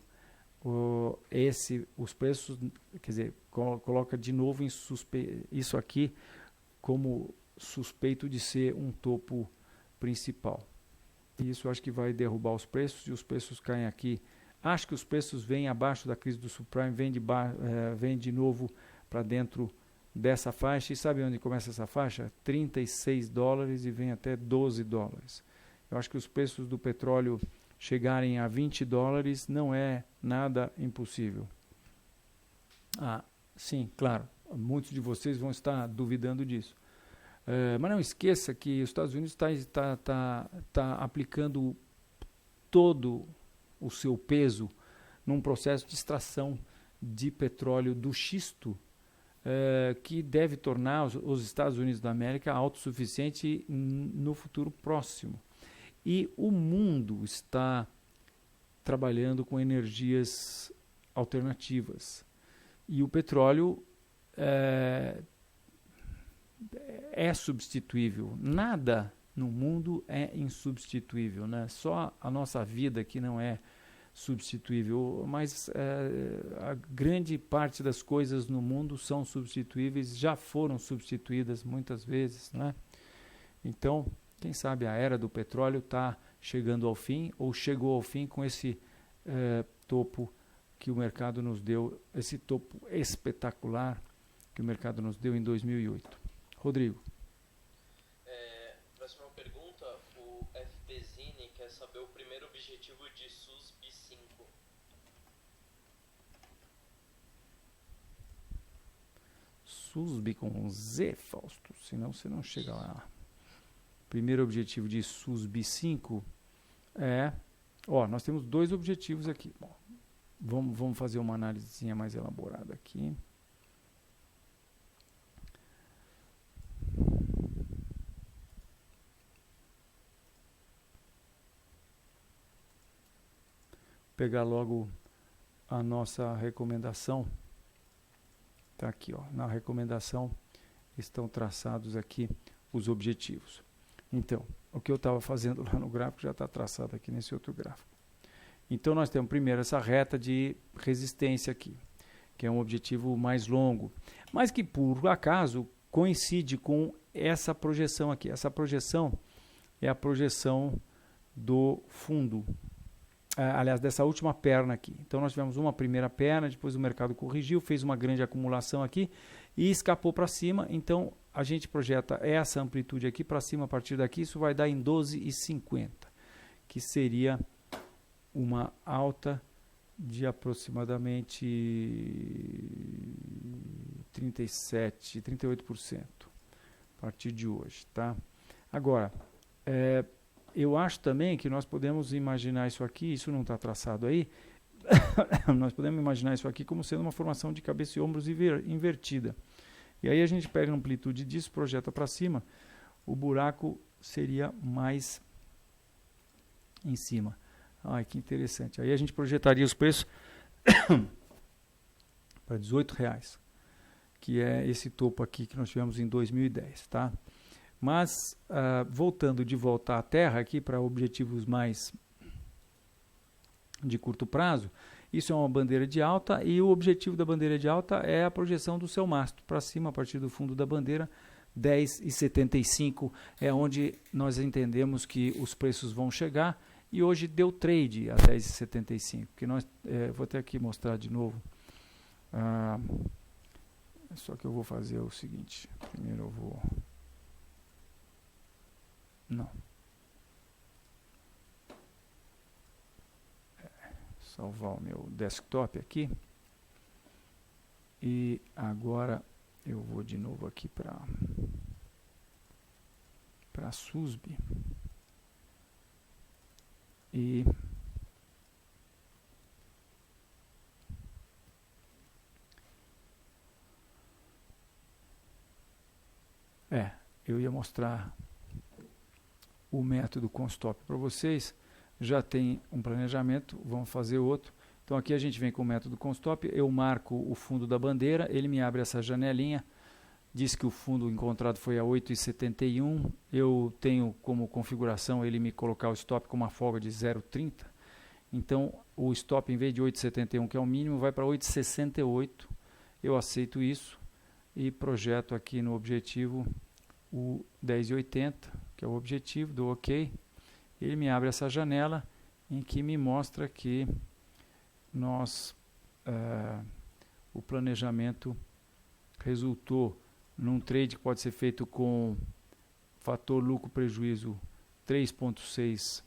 os preços, quer dizer, coloca de novo isso aqui como suspeito de ser um topo principal. E isso eu acho que vai derrubar os preços, e os preços caem aqui. Acho que os preços vêm abaixo da crise do subprime, vem de novo para dentro dessa faixa. E sabe onde começa essa faixa? $36 e vem até $12. Eu acho que os preços do petróleo chegarem a $20 não é nada impossível. Sim, claro, muitos de vocês vão estar duvidando disso. Mas não esqueça que os Estados Unidos está aplicando todo o seu peso num processo de extração de petróleo do xisto, que deve tornar os Estados Unidos da América autossuficiente no futuro próximo. E o mundo está trabalhando com energias alternativas. E o petróleo é substituível. Nada no mundo é insubstituível, né? Só a nossa vida que não é substituível, mas a grande parte das coisas no mundo são substituíveis, já foram substituídas muitas vezes, né? Então, quem sabe a era do petróleo está chegando ao fim, ou chegou ao fim com esse topo que o mercado nos deu, esse topo espetacular que o mercado nos deu em 2008. Rodrigo. Próxima pergunta, o FP Zine quer saber o primeiro objetivo de SUSB 5. SUSB com Z, Fausto, senão você não chega lá. Primeiro objetivo de SUSB 5 nós temos dois objetivos aqui. Bom, vamos fazer uma análise mais elaborada aqui. Pegar logo a nossa recomendação. Está aqui, ó. Na recomendação estão traçados aqui os objetivos. Então, o que eu estava fazendo lá no gráfico já está traçado aqui nesse outro gráfico. Então, nós temos primeiro essa reta de resistência aqui, que é um objetivo mais longo, mas que por acaso coincide com essa projeção aqui. Essa projeção é a projeção do fundo, aliás, dessa última perna aqui. Então, nós tivemos uma primeira perna, depois o mercado corrigiu, fez uma grande acumulação aqui e escapou para cima. Então, a gente projeta essa amplitude aqui para cima, a partir daqui, isso vai dar em 12,50, que seria uma alta de aproximadamente 37, 38% a partir de hoje, tá? Agora, eu acho também que nós podemos imaginar isso aqui, isso não está traçado aí, nós podemos imaginar isso aqui como sendo uma formação de cabeça e ombros invertida. E aí a gente pega a amplitude disso, projeta para cima, o buraco seria mais em cima. Ai, que interessante. Aí a gente projetaria os preços para R$18, que é esse topo aqui que nós tivemos em 2010, tá? Mas, voltando de volta à Terra aqui para objetivos mais de curto prazo, isso é uma bandeira de alta e o objetivo da bandeira de alta é a projeção do seu mastro para cima a partir do fundo da bandeira. 10,75 é onde nós entendemos que os preços vão chegar e hoje deu trade a 10,75, que nós vou até aqui mostrar de novo. Só que eu vou fazer o seguinte, primeiro eu vou salvar o meu desktop aqui e agora eu vou de novo aqui para SUSB e eu ia mostrar o método com stop para vocês. Já tem um planejamento, vamos fazer outro. Então aqui a gente vem com o método com stop, eu marco o fundo da bandeira, ele me abre essa janelinha, diz que o fundo encontrado foi a 8,71, eu tenho como configuração ele me colocar o stop com uma folga de 0,30, então o stop em vez de 8,71, que é o mínimo, vai para 8,68, eu aceito isso e projeto aqui no objetivo o 10,80, que é o objetivo, dou OK. Ele me abre essa janela em que me mostra que o planejamento resultou num trade que pode ser feito com fator lucro-prejuízo 3,6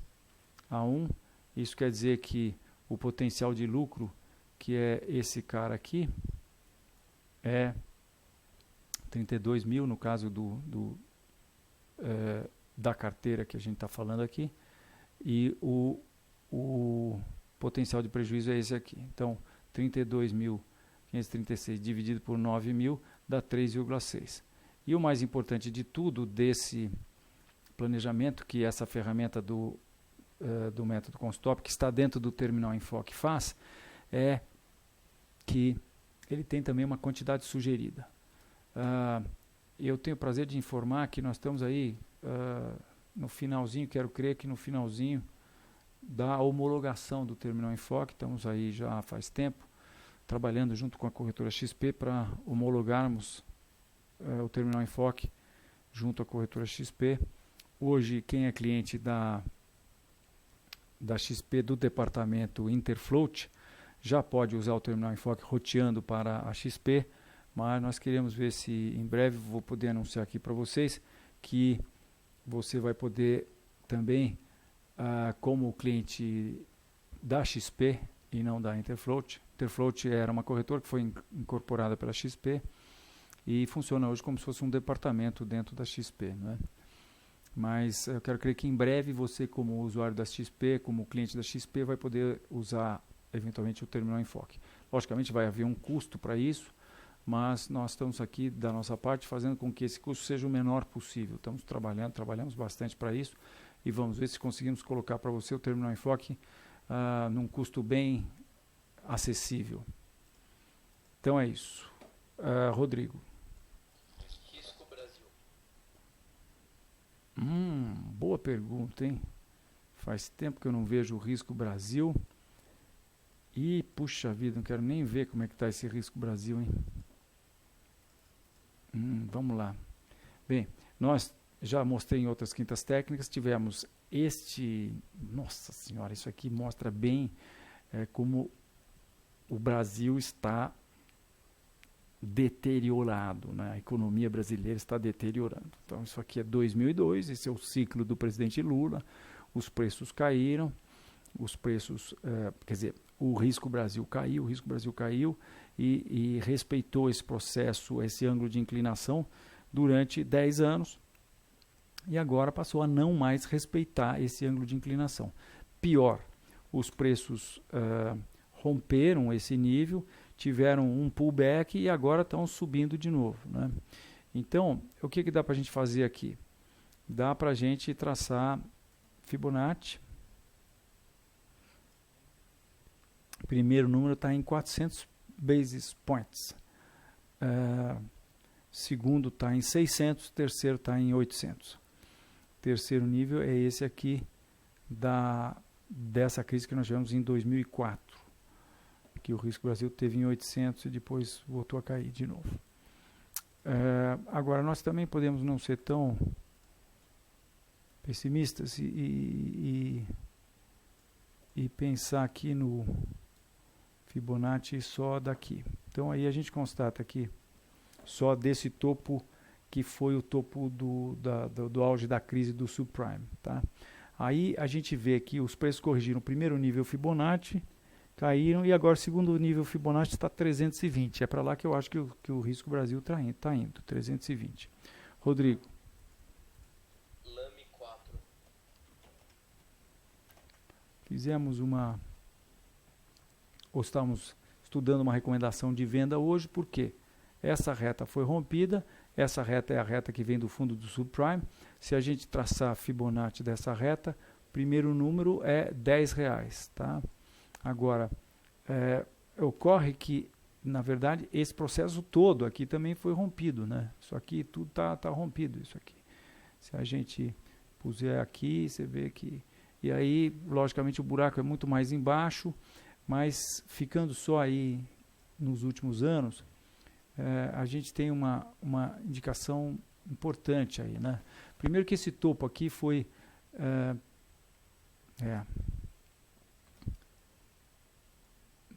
a 1. Isso quer dizer que o potencial de lucro, que é esse cara aqui, é 32 mil no caso da carteira que a gente está falando aqui, e o potencial de prejuízo é esse aqui. Então, 32.536 dividido por 9.000 dá 3,6. E o mais importante de tudo desse planejamento, que essa ferramenta do método com stop, que está dentro do Terminal Enfoque faz, é que ele tem também uma quantidade sugerida. Eu tenho o prazer de informar que nós estamos aí no finalzinho, quero crer que no finalzinho da homologação do Terminal Enfoque, estamos aí já faz tempo, trabalhando junto com a corretora XP para homologarmos o Terminal Enfoque junto à corretora XP. Hoje, quem é cliente da XP do departamento Interfloat já pode usar o Terminal Enfoque roteando para a XP, mas nós queremos ver se em breve vou poder anunciar aqui para vocês que você vai poder também, como cliente da XP e não da Interfloat. Interfloat era uma corretora que foi incorporada pela XP e funciona hoje como se fosse um departamento dentro da XP, né? Mas eu quero crer que em breve você, como usuário da XP, como cliente da XP, vai poder usar eventualmente o Terminal Enfoque. Logicamente vai haver um custo para isso, mas nós estamos aqui da nossa parte fazendo com que esse custo seja o menor possível. Estamos trabalhamos bastante para isso e vamos ver se conseguimos colocar para você o Terminal Enfoque num custo bem acessível. Então é isso. Rodrigo. Risco Brasil. Boa pergunta, hein? Faz tempo que eu não vejo o Risco Brasil. E, puxa vida, não quero nem ver como é que está esse Risco Brasil, hein? Vamos lá. Bem, nós já mostrei em outras quintas técnicas, tivemos nossa senhora, isso aqui mostra bem como o Brasil está deteriorado, né? A economia brasileira está deteriorando. Então isso aqui é 2002, esse é o ciclo do presidente Lula, os preços caíram, o Risco Brasil caiu, e respeitou esse processo, esse ângulo de inclinação durante 10 anos e agora passou a não mais respeitar esse ângulo de inclinação. Pior, os preços romperam esse nível, tiveram um pullback e agora estão subindo de novo, né? Então, o que dá para a gente fazer aqui? Dá para a gente traçar Fibonacci. Primeiro número está em 400 basis points. Segundo está em 600, terceiro está em 800. Terceiro nível é esse aqui dessa crise que nós tivemos em 2004, que o Risco Brasil teve em 800 e depois voltou a cair de novo. Agora, nós também podemos não ser tão pessimistas e pensar aqui no Fibonacci só daqui. Então aí a gente constata que só desse topo que foi o topo do auge da crise do subprime, tá? Aí a gente vê que os preços corrigiram o primeiro nível Fibonacci, caíram e agora o segundo nível Fibonacci está 320. É para lá que eu acho que o Risco Brasil está indo, 320. Rodrigo. Lame 4. Fizemos ou estamos estudando uma recomendação de venda hoje, porque essa reta foi rompida, essa reta é a reta que vem do fundo do subprime. Se a gente traçar a Fibonacci dessa reta, o primeiro número é R$10, tá? Agora, ocorre que, na verdade, esse processo todo aqui também foi rompido, né? Isso aqui tudo tá rompido, isso aqui. Se a gente puser aqui, você vê que... E aí, logicamente, o buraco é muito mais embaixo, mas ficando só aí nos últimos anos, a gente tem uma indicação importante aí, né? Primeiro que esse topo aqui foi...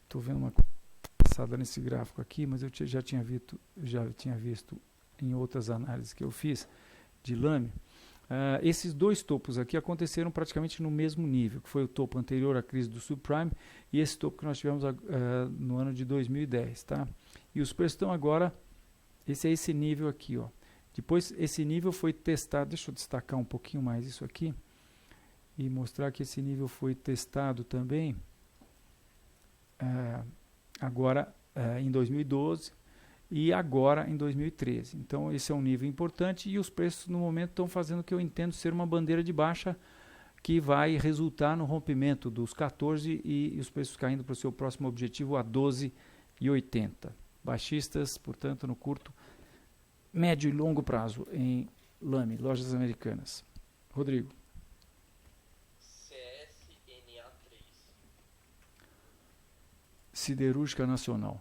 Estou vendo uma coisa passada nesse gráfico aqui, mas eu já tinha visto em outras análises que eu fiz de Lame. Esses dois topos aqui aconteceram praticamente no mesmo nível, que foi o topo anterior à crise do subprime e esse topo que nós tivemos no ano de 2010, tá? E os preços estão agora, esse é esse nível aqui, ó. Depois esse nível foi testado, deixa eu destacar um pouquinho mais isso aqui e mostrar que esse nível foi testado também agora em 2012 e agora em 2013. Então esse é um nível importante e os preços no momento estão fazendo o que eu entendo ser uma bandeira de baixa que vai resultar no rompimento dos 14 e os preços caindo para o seu próximo objetivo a 12,80. Baixistas, portanto, no curto, médio e longo prazo em Lame, lojas americanas. Rodrigo. CSNA3. Siderúrgica Nacional.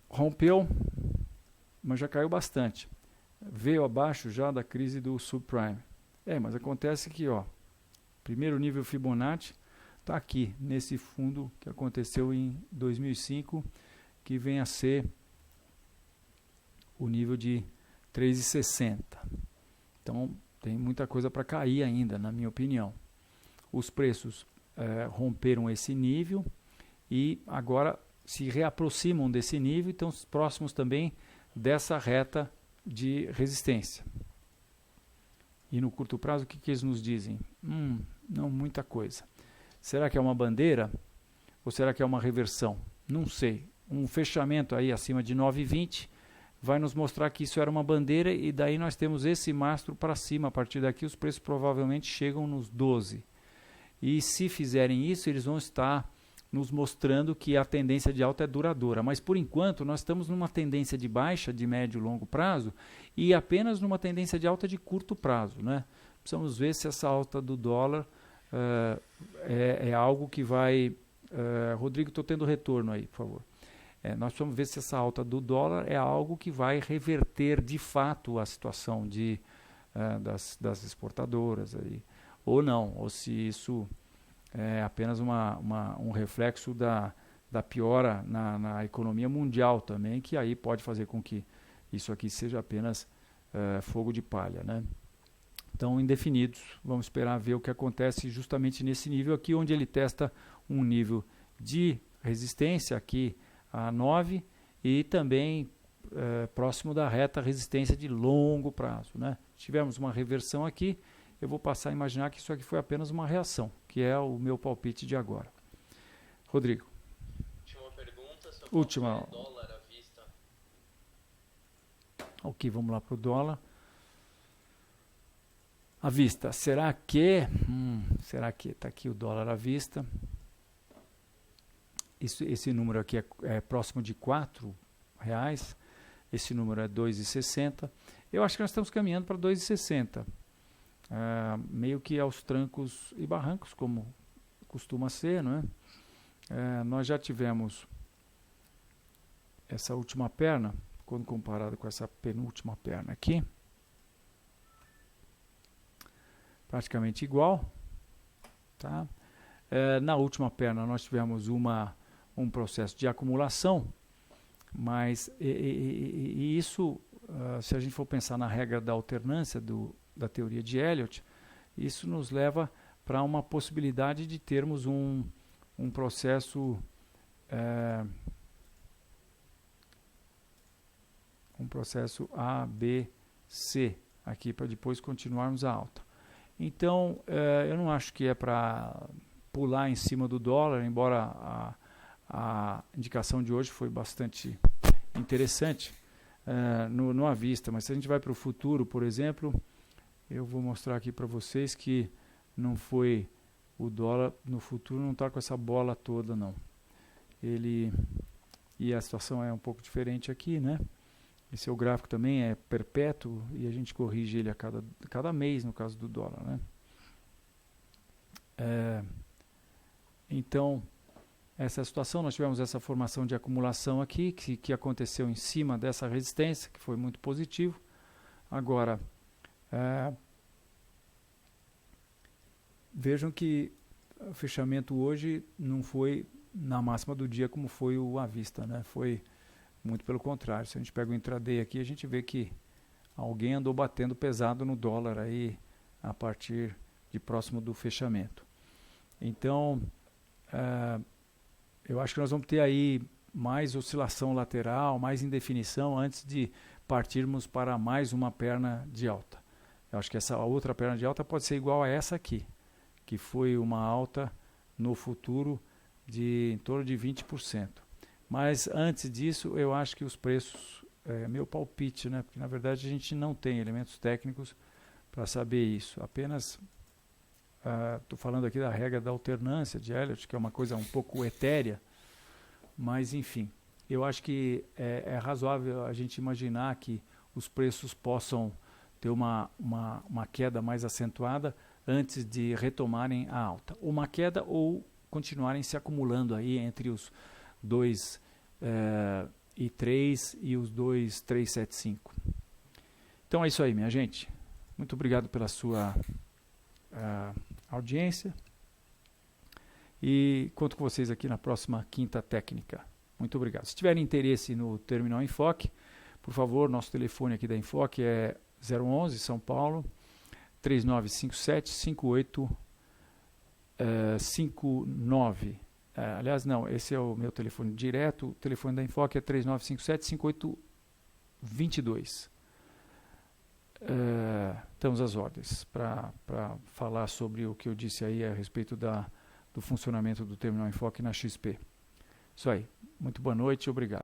Rompeu, mas já caiu bastante. Veio abaixo já da crise do subprime. Mas acontece que, ó, primeiro nível Fibonacci está aqui, nesse fundo que aconteceu em 2005, que vem a ser o nível de 3,60. Então, tem muita coisa para cair ainda, na minha opinião. Os preços romperam esse nível e agora se reaproximam desse nível e estão próximos também dessa reta de resistência. E no curto prazo, o que eles nos dizem? Não muita coisa. Será que é uma bandeira ou será que é uma reversão? Não sei. Um fechamento aí acima de 9,20 vai nos mostrar que isso era uma bandeira e daí nós temos esse mastro para cima. A partir daqui os preços provavelmente chegam nos 12. E se fizerem isso, eles vão estar nos mostrando que a tendência de alta é duradoura. Mas, por enquanto, nós estamos numa tendência de baixa de médio e longo prazo e apenas numa tendência de alta de curto prazo, né? Precisamos ver se essa alta do dólar é algo que vai... Rodrigo, estou tendo retorno aí, por favor. Nós precisamos ver se essa alta do dólar é algo que vai reverter de fato a situação das exportadoras aí, ou não, ou se isso é apenas um reflexo da piora na economia mundial também, que aí pode fazer com que isso aqui seja apenas fogo de palha, né? Então, indefinidos, vamos esperar ver o que acontece justamente nesse nível aqui, onde ele testa um nível de resistência aqui a 9 e também próximo da reta resistência de longo prazo, né? Tivemos uma reversão aqui, eu vou passar a imaginar que isso aqui foi apenas uma reação, que é o meu palpite de agora. Rodrigo. Última pergunta, seu Última. Dólar à vista. Ok, vamos lá para o dólar. À vista, será que está aqui o dólar à vista? Esse número aqui é próximo de R$4, esse número é 2,60. Eu acho que nós estamos caminhando para 2,60, meio que aos trancos e barrancos, como costuma ser, não é? Nós já tivemos essa última perna, quando comparado com essa penúltima perna aqui, praticamente igual, tá? Na última perna nós tivemos um processo de acumulação, mas isso, se a gente for pensar na regra da alternância da teoria de Elliott, isso nos leva para uma possibilidade de termos um processo A, B, C aqui para depois continuarmos a alta. Então, eu não acho que é para pular em cima do dólar, embora a indicação de hoje foi bastante interessante no à vista. Mas se a gente vai para o futuro, por exemplo, eu vou mostrar aqui para vocês que não foi o dólar no futuro, não está com essa bola toda, não. E a situação é um pouco diferente aqui, né? Esse é o gráfico também, é perpétuo e a gente corrige ele a cada mês, no caso do dólar, né? Então, essa é a situação. Nós tivemos essa formação de acumulação aqui, que aconteceu em cima dessa resistência, que foi muito positivo. Agora, vejam que o fechamento hoje não foi na máxima do dia como foi o à vista, né? Foi muito pelo contrário. Se a gente pega o intraday aqui, a gente vê que alguém andou batendo pesado no dólar aí a partir de próximo do fechamento. Então, eu acho que nós vamos ter aí mais oscilação lateral, mais indefinição antes de partirmos para mais uma perna de alta. Eu acho que essa outra perna de alta pode ser igual a essa aqui, que foi uma alta no futuro de em torno de 20%. Mas antes disso, eu acho que os preços, meu palpite, né? Porque na verdade a gente não tem elementos técnicos para saber isso. Apenas estou falando aqui da regra da alternância de Elliott, que é uma coisa um pouco etérea, mas enfim, eu acho que é razoável a gente imaginar que os preços possam ter uma queda mais acentuada antes de retomarem a alta. Uma queda ou continuarem se acumulando aí entre os 2,3 e os 2,375. Então é isso aí, minha gente. Muito obrigado pela sua audiência. E conto com vocês aqui na próxima Quinta Técnica. Muito obrigado. Se tiverem interesse no Terminal Enfoque, por favor, nosso telefone aqui da Enfoque é 011 São Paulo 3957-5859. Aliás, não, esse é o meu telefone direto. O telefone da Enfoque é 3957-5822. Estamos às ordens para falar sobre o que eu disse aí a respeito do funcionamento do Terminal Enfoque na XP. Isso aí. Muito boa noite e obrigado.